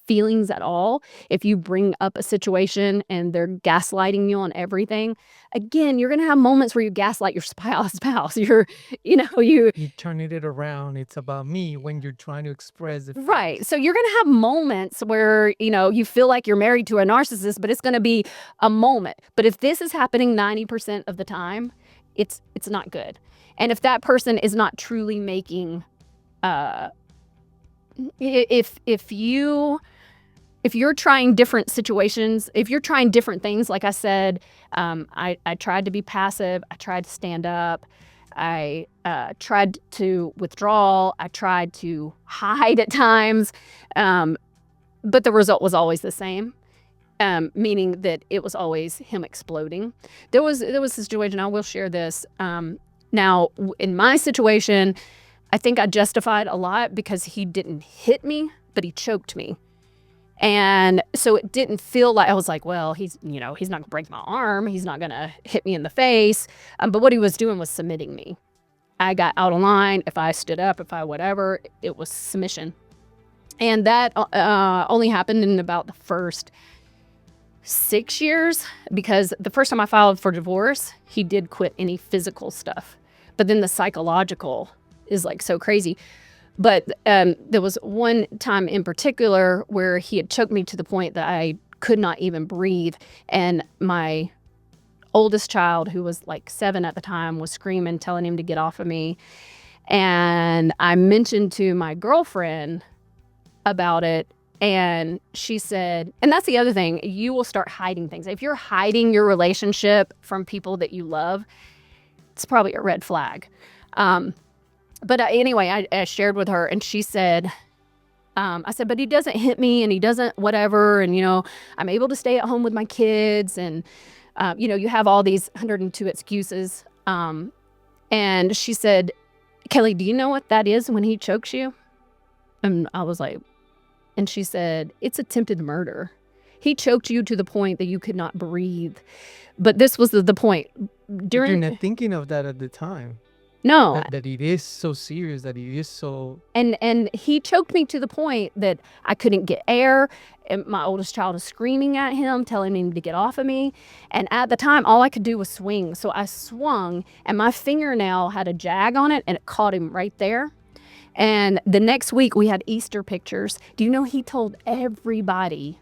feelings at all, if you bring up a situation and they're gaslighting you on everything, again, you're going to have moments where you gaslight your spouse. You You turning it around. It's about me when you're trying to express the right. feelings. So you're going to have moments where, you feel like you're married to a narcissist, but it's going to be a moment. But if this is happening 90% of the time, it's not good. And if that person is not truly making, if you're trying different situations, if you're trying different things, like I said, I tried to be passive. I tried to stand up. I tried to withdraw. I tried to hide at times. But the result was always the same, meaning that it was always him exploding. There was a situation, I will share this. Now, in my situation, I think I justified a lot because he didn't hit me, but he choked me. And so it didn't feel like, I was like, well, he's not going to break my arm. He's not going to hit me in the face. But what he was doing was submitting me. I got out of line. If I stood up, if I whatever, it was submission. And that only happened in about the first 6 years, because the first time I filed for divorce, he did quit any physical stuff. But then the psychological is like so crazy. But there was one time in particular where he had choked me to the point that I could not even breathe. And my oldest child, who was like 7 at the time, was screaming, telling him to get off of me. And I mentioned to my girlfriend about it. And she said, and that's the other thing, you will start hiding things. If you're hiding your relationship from people that you love, it's probably a red flag. But anyway, I shared with her, and she said, I said, but he doesn't hit me, and he doesn't whatever. And, I'm able to stay at home with my kids. And, you have all these 102 excuses. And she said, Kelly, do you know what that is when he chokes you? And I was like, and she said, it's attempted murder. He choked you to the point that you could not breathe. But this was the point. You're not thinking of that at the time. No. That it is so serious, that it is so... And he choked me to the point that I couldn't get air. And my oldest child is screaming at him, telling him to get off of me. And at the time, all I could do was swing. So I swung, and my fingernail had a jag on it, and it caught him right there. And the next week, we had Easter pictures. Do you know he told everybody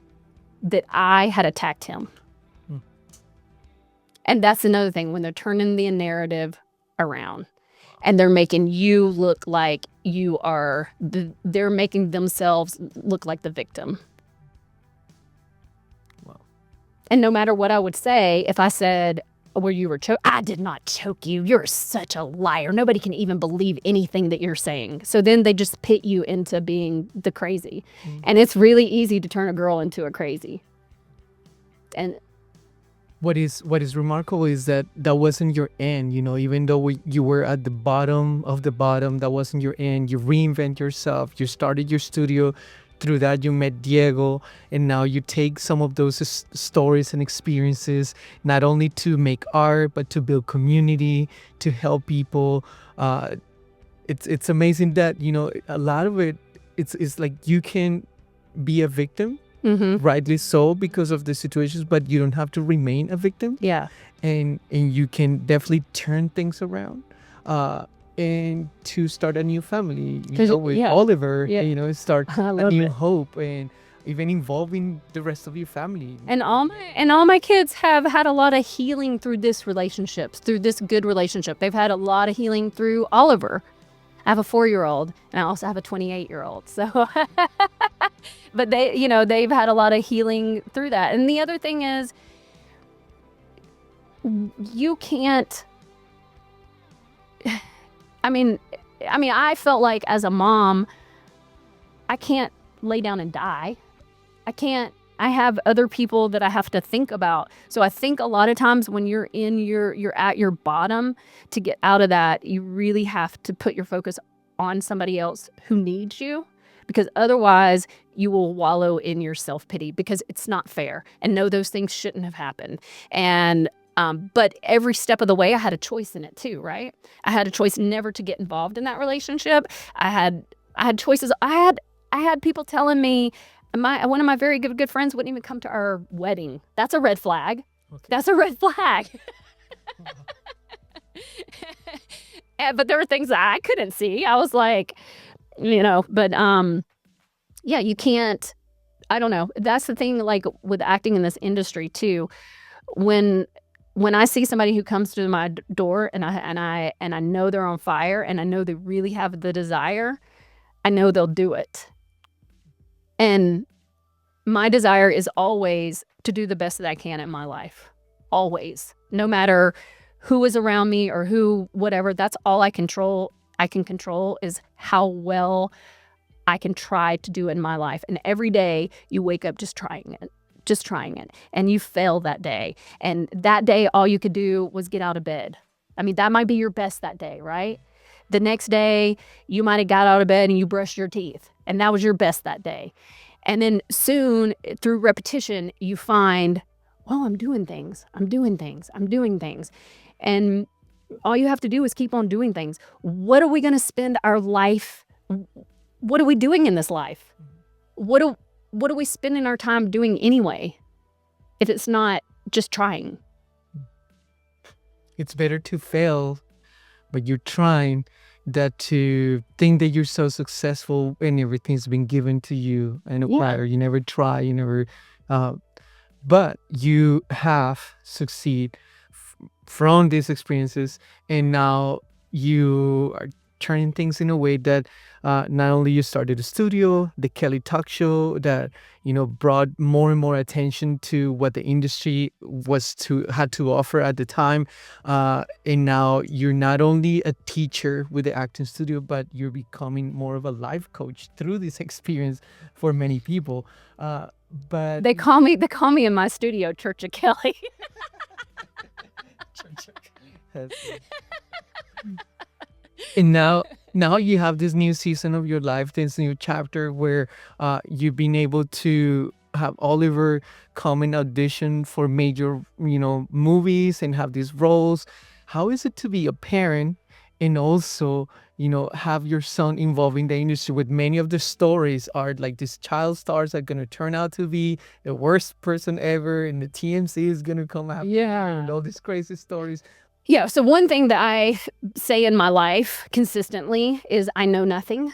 that I had attacked him? And that's another thing, when they're turning the narrative around. And they're making you look like you are, they're making themselves look like the victim. Wow. And no matter what I would say, if I said, where you were choked, I did not choke you. You're such a liar. Nobody can even believe anything that you're saying. So then they just pit you into being the crazy. And it's really easy to turn a girl into a crazy. And what is remarkable is that wasn't your end. Even though you were at the bottom of the bottom, that wasn't your end. You reinvent yourself. You started your studio. Through that, you met Diego, and now you take some of those stories and experiences not only to make art, but to build community, to help people. It's amazing that a lot of it's like you can be a victim. Rightly so, because of the situations, but you don't have to remain a victim. Yeah. And you can definitely turn things around and to start a new family with Oliver. Start a new hope, and even involving the rest of your family. And all my kids have had a lot of healing through this good relationship. They've had a lot of healing through Oliver. I have a 4-year-old, and I also have a 28-year-old. So, but they've had a lot of healing through that. And the other thing is, you can't. I felt like as a mom, I can't lay down and die. I have other people that I have to think about. So I think a lot of times when you're at your bottom, to get out of that, you really have to put your focus on somebody else who needs you, because otherwise you will wallow in your self-pity, because it's not fair. And no, those things shouldn't have happened. And but every step of the way, I had a choice in it too, right? I had a choice never to get involved in that relationship. I had choices. I had people telling me, one of my very good friends wouldn't even come to our wedding. That's a red flag. Okay. That's a red flag. But there were things that I couldn't see. I was like, but yeah, you can't. I don't know. That's the thing, like with acting in this industry too. When I see somebody who comes to my door and I know they're on fire and I know they really have the desire, I know they'll do it. And my desire is always to do the best that I can in my life. Always. No matter who is around me or whatever, that's all I can control is how well I can try to do in my life. And every day you wake up just trying it. And you fail that day. And that day, all you could do was get out of bed. I mean, that might be your best that day, right? The next day, you might have got out of bed and you brushed your teeth. And that was your best that day. And then soon, through repetition, you find, well, I'm doing things. And all you have to do is keep on doing things. What are we going to spend our life? What are we doing in this life? What are we spending our time doing anyway, if it's not just trying? It's better to fail, but you're trying, that to think that you're so successful and everything's been given to you and acquired. You never try, you never, but you have succeed from these experiences, and now you are turning things in a way that not only you started a studio, the Kelly Talk Show, that brought more and more attention to what the industry had to offer at the time, and now you're not only a teacher with the acting studio, but you're becoming more of a life coach through this experience for many people. But they call me in my studio Church of Kelly. And now you have this new season of your life, this new chapter where you've been able to have Oliver come and audition for major, movies and have these roles. How is it to be a parent and also, have your son involved in the industry, with many of the stories are like these child stars are going to turn out to be the worst person ever, and the TMC is going to come after and all these crazy stories. Yeah. So one thing that I say in my life consistently is I know nothing.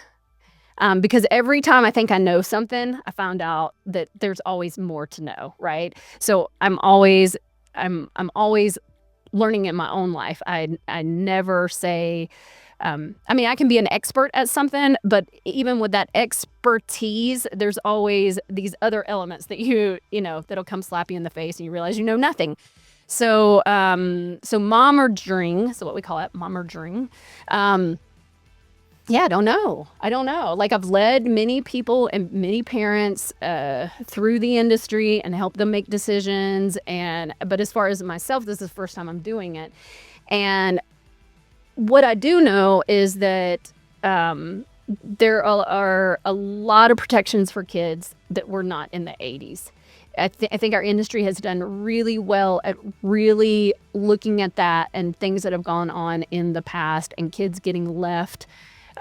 Because every time I think I know something, I found out that there's always more to know, right? So I'm always learning in my own life. I never say, I can be an expert at something, but even with that expertise, there's always these other elements that that'll come slap you in the face and you realize you know nothing. So mommerging, so what we call it, mommerging. Yeah, I don't know. Like, I've led many people and many parents through the industry and helped them make decisions. But as far as myself, this is the first time I'm doing it. And what I do know is that there are a lot of protections for kids that were not in the 80s. I think our industry has done really well at really looking at that and things that have gone on in the past, and kids getting left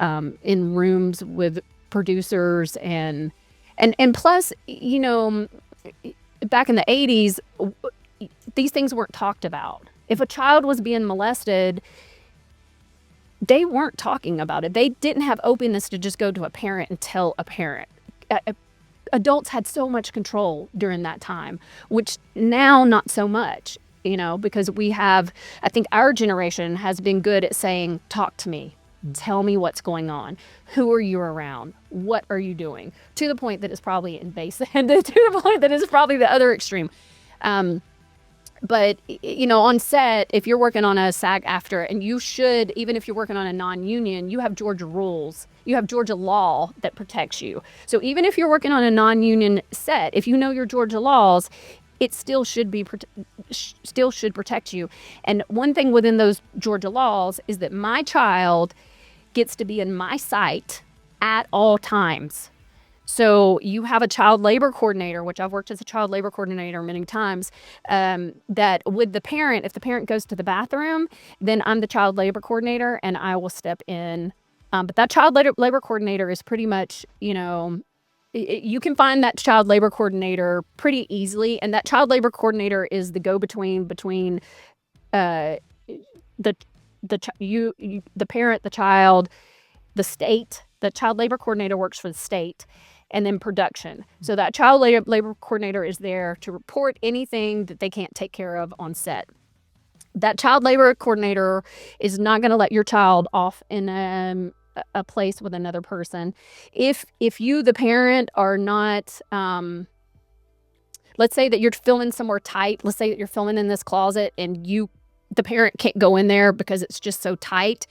in rooms with producers and plus, back in the 80s, these things weren't talked about. If a child was being molested, they weren't talking about it. They didn't have openness to just go to a parent and tell a parent. Adults had so much control during that time, which now not so much, because I think our generation has been good at saying, talk to me, tell me what's going on. Who are you around? What are you doing? To the point that it's probably invasive, to the point that it's probably the other extreme. But, on set, if you're working on a SAG-AFTRA, and you should, even if you're working on a non-union, you have Georgia rules. You have Georgia law that protects you. So even if you're working on a non-union set, if you know your Georgia laws, it still should protect you. And one thing within those Georgia laws is that my child gets to be in my sight at all times. So you have a child labor coordinator, which I've worked as a child labor coordinator many times, that with the parent, if the parent goes to the bathroom, then I'm the child labor coordinator and I will step in. But that child labor coordinator is pretty much, you can find that child labor coordinator pretty easily, and that child labor coordinator is the go-between between uh, the the parent, the child, the state. The child labor coordinator works for the state, and then production. So that child labor coordinator is there to report anything that they can't take care of on set. That child labor coordinator is not going to let your child off in a place with another person. If you, the parent, are not, let's say that you're filming somewhere tight. Let's say that you're filming in this closet and the parent can't go in there because it's just so tight.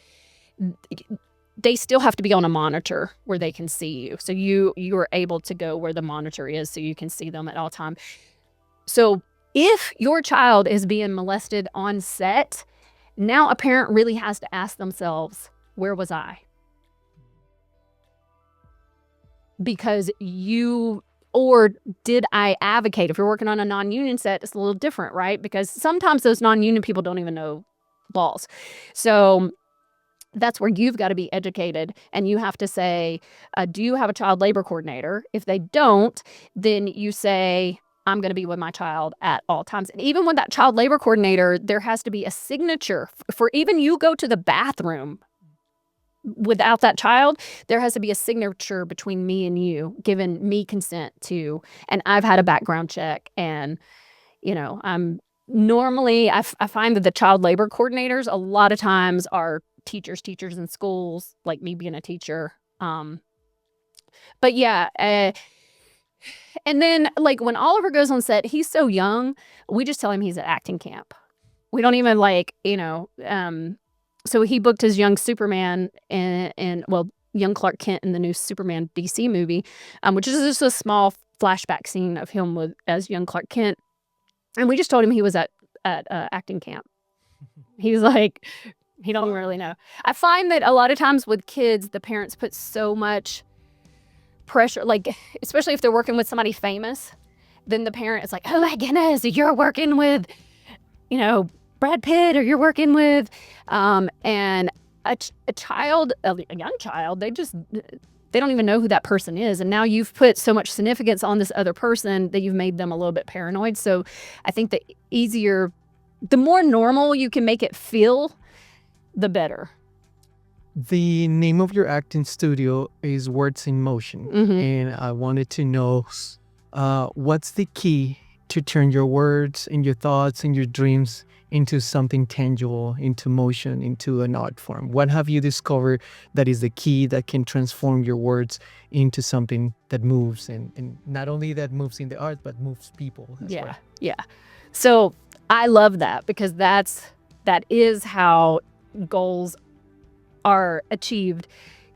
They still have to be on a monitor where they can see you. So you are able to go where the monitor is so you can see them at all time. So if your child is being molested on set, now a parent really has to ask themselves, where was I? Because or did I advocate? If you're working on a non-union set, it's a little different, right? Because sometimes those non-union people don't even know laws. So that's where you've got to be educated, and you have to say, do you have a child labor coordinator? If they don't, then you say, I'm going to be with my child at all times. And even with that child labor coordinator, there has to be a signature for even you go to the bathroom without that child, there has to be a signature between me and you, giving me consent to, and I've had a background check. And, I'm normally, I find that the child labor coordinators a lot of times are teachers in schools, like me being a teacher. But yeah, and then like when Oliver goes on set, he's so young, we just tell him he's at acting camp. We don't even so he booked his young Superman and young Clark Kent in the new Superman DC movie, which is just a small flashback scene of him as young Clark Kent. And we just told him he was at acting camp. He was like, he don't really know. I find that a lot of times with kids, the parents put so much pressure, like especially if they're working with somebody famous, then the parent is like, oh my goodness, you're working with, Brad Pitt, or you're working with, and a young child, they don't even know who that person is. And now you've put so much significance on this other person that you've made them a little bit paranoid. So I think the more normal you can make it feel, the better. The name of your acting studio is Words in Motion. Mm-hmm. And I wanted to know, what's the key to turn your words and your thoughts and your dreams into something tangible, into motion, into an art form? What have you discovered that is the key that can transform your words into something that moves, and not only that moves in the art, but moves people as well? Yeah. So I love that, because that is how goals are achieved,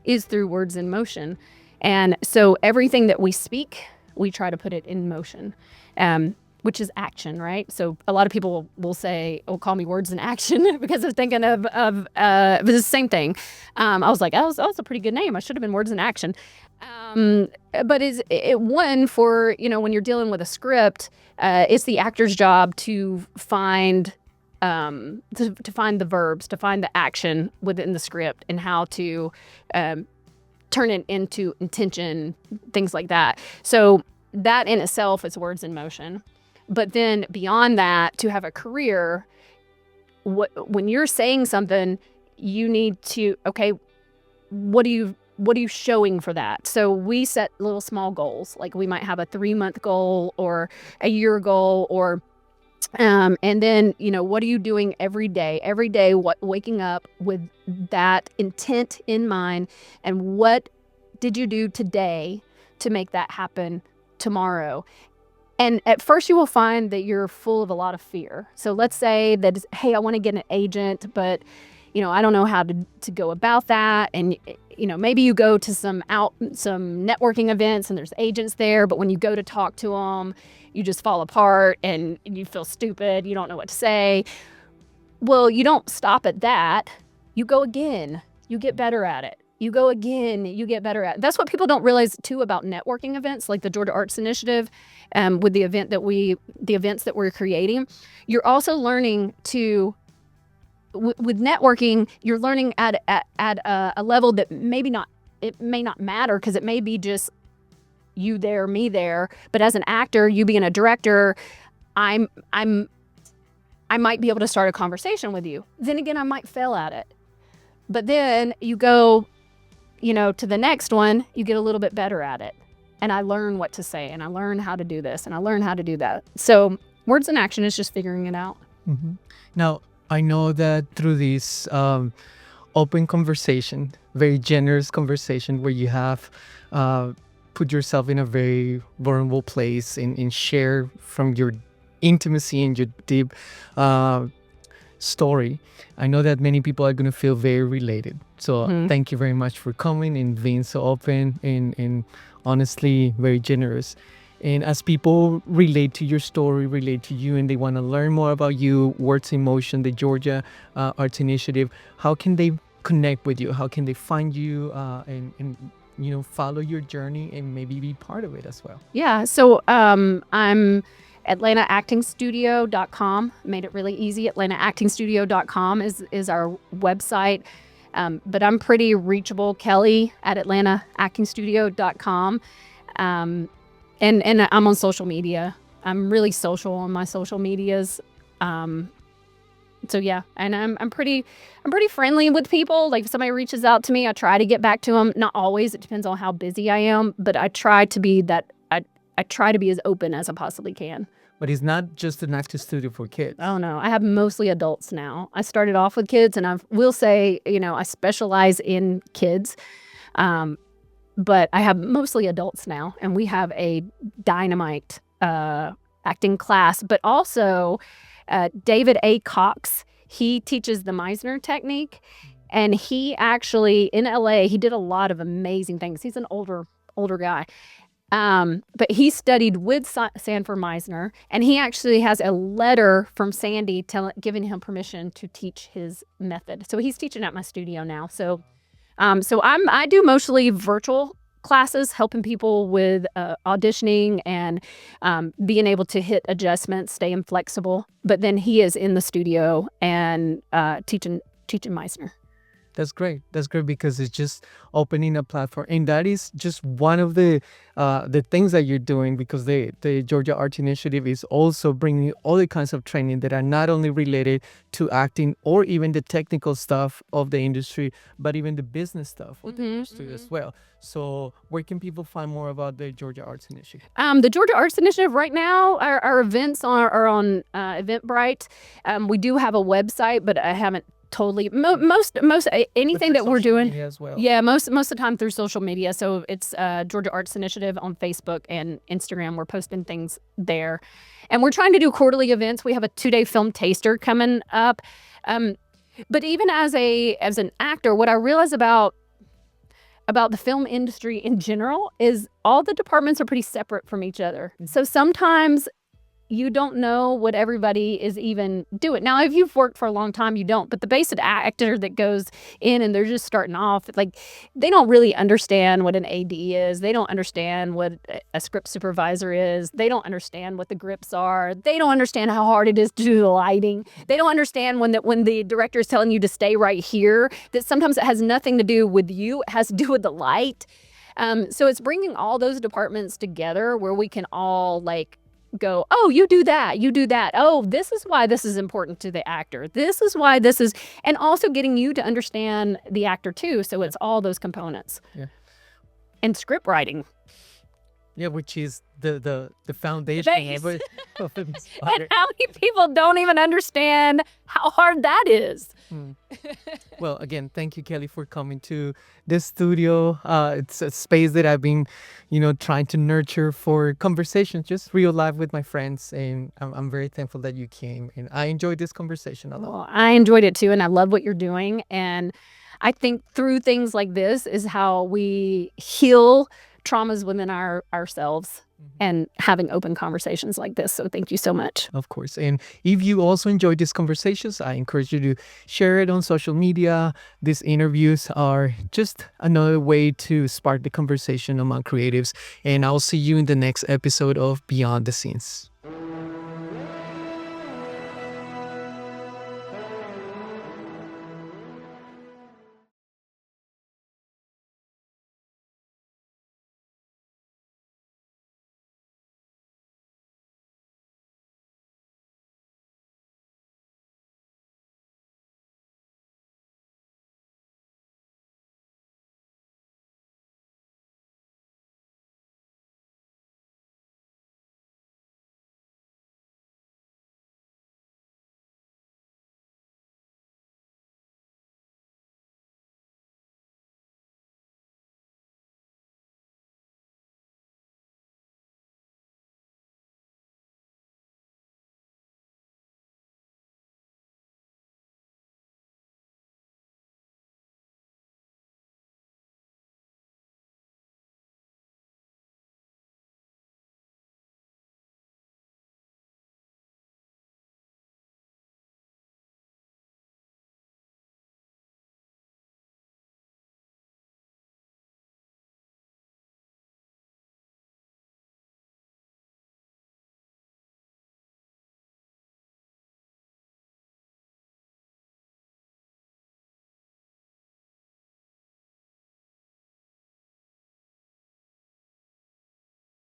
is through words in motion. And so everything that we speak, we try to put it in motion. Which is action, right? So a lot of people will say, "Oh, call me Words in Action," because they're thinking of the same thing. I was like, "Oh, that's a pretty good name. I should have been Words in Action." But it one for when you're dealing with a script, it's the actor's job to find the verbs, to find the action within the script, and how to turn it into intention, things like that. So that in itself is words in motion. But then beyond that, to have a career, when you're saying something, you need to, okay, what are you showing for that? So we set little small goals. Like we might have a 3-month goal or a year goal, or and then, what are you doing every day? Every day, waking up with that intent in mind, and what did you do today to make that happen tomorrow? And at first you will find that you're full of a lot of fear. So let's say that, hey, I want to get an agent, but, I don't know how to go about that. And, maybe you go to some networking events and there's agents there, but when you go to talk to them, you just fall apart and you feel stupid. You don't know what to say. Well, you don't stop at that. You go again. You get better at it. You go again, you get better at it. That's what people don't realize too about networking events, like the Georgia Arts Initiative, with the events that we're creating. You're also learning with networking, you're learning at a level that it may not matter, because it may be just you there, me there. But as an actor, you being a director, I might be able to start a conversation with you. Then again, I might fail at it. But then you go, to the next one, you get a little bit better at it. And I learn what to say, and I learn how to do this, and I learn how to do that. So words in action is just figuring it out. Mm-hmm. Now, I know that through this open conversation, very generous conversation where you have put yourself in a very vulnerable place and share from your intimacy and your deep story, I know that many people are going to feel very related. So thank you very much for coming and being so open and honestly very generous. And as people relate to your story, relate to you, and they want to learn more about you, Words in Motion, the Georgia Arts Initiative, how can they connect with you? How can they find you and follow your journey and maybe be part of it as well? Yeah, so I'm AtlantaActingStudio.com. Made it really easy. AtlantaActingStudio.com is our website. But I'm pretty reachable. Kelly at AtlantaActingStudio.com. And I'm on social media. I'm really social on my social medias. So yeah, and I'm pretty friendly with people. Like if somebody reaches out to me, I try to get back to them. Not always. It depends on how busy I am. But I try to be I try to be as open as I possibly can. But it's not just an acting studio for kids. Oh no, I have mostly adults now. I started off with kids, and I will say, I specialize in kids. But I have mostly adults now, and we have a dynamite acting class. But also, David A. Cox, he teaches the Meisner technique, and he actually, in LA, he did a lot of amazing things. He's an older guy. But he studied with Sanford Meisner, and he actually has a letter from Sandy giving him permission to teach his method. So he's teaching at my studio now. So I do mostly virtual classes, helping people with auditioning and being able to hit adjustments, staying flexible. But then he is in the studio and teaching Meisner. That's great. That's great because it's just opening a platform, and that is just one of the things that you're doing, because the Georgia Arts Initiative is also bringing all the kinds of training that are not only related to acting or even the technical stuff of the industry, but even the business stuff of the industry as well. So where can people find more about the Georgia Arts Initiative? The Georgia Arts Initiative right now, our events are on Eventbrite. We do have a website, but I haven't totally most anything that we're doing as well. Yeah, most of the time through social media. So it's Georgia Arts Initiative on Facebook and Instagram. We're posting things there, and we're trying to do quarterly events. We have a 2-day film taster coming up. But even as an actor, what I realize about the film industry in general is all the departments are pretty separate from each other. So sometimes you don't know what everybody is even doing. Now, if you've worked for a long time, you don't. But the basic actor that goes in and they're just starting off, like, they don't really understand what an AD is. They don't understand what a script supervisor is. They don't understand what the grips are. They don't understand how hard it is to do the lighting. They don't understand when the director is telling you to stay right here, that sometimes it has nothing to do with you. It has to do with the light. So it's bringing all those departments together where we can all, like, go, oh, you do that. Oh, this is why this is important to the actor. This is why this is, and also getting you to understand the actor too. So it's all those components. Yeah. And script writing. Yeah, which is the foundation of it. And how many people don't even understand how hard that is? Well, again, thank you, Kelly, for coming to this studio. It's a space that I've been, trying to nurture for conversations, just real life with my friends. And I'm very thankful that you came. And I enjoyed this conversation a lot. Well, I enjoyed it too. And I love what you're doing. And I think through things like this is how we heal traumas within ourselves and having open conversations like this. So thank you so much. Of course. And if you also enjoyed these conversations, I encourage you to share it on social media. These interviews are just another way to spark the conversation among creatives. And I'll see you in the next episode of Beyond the Scenes.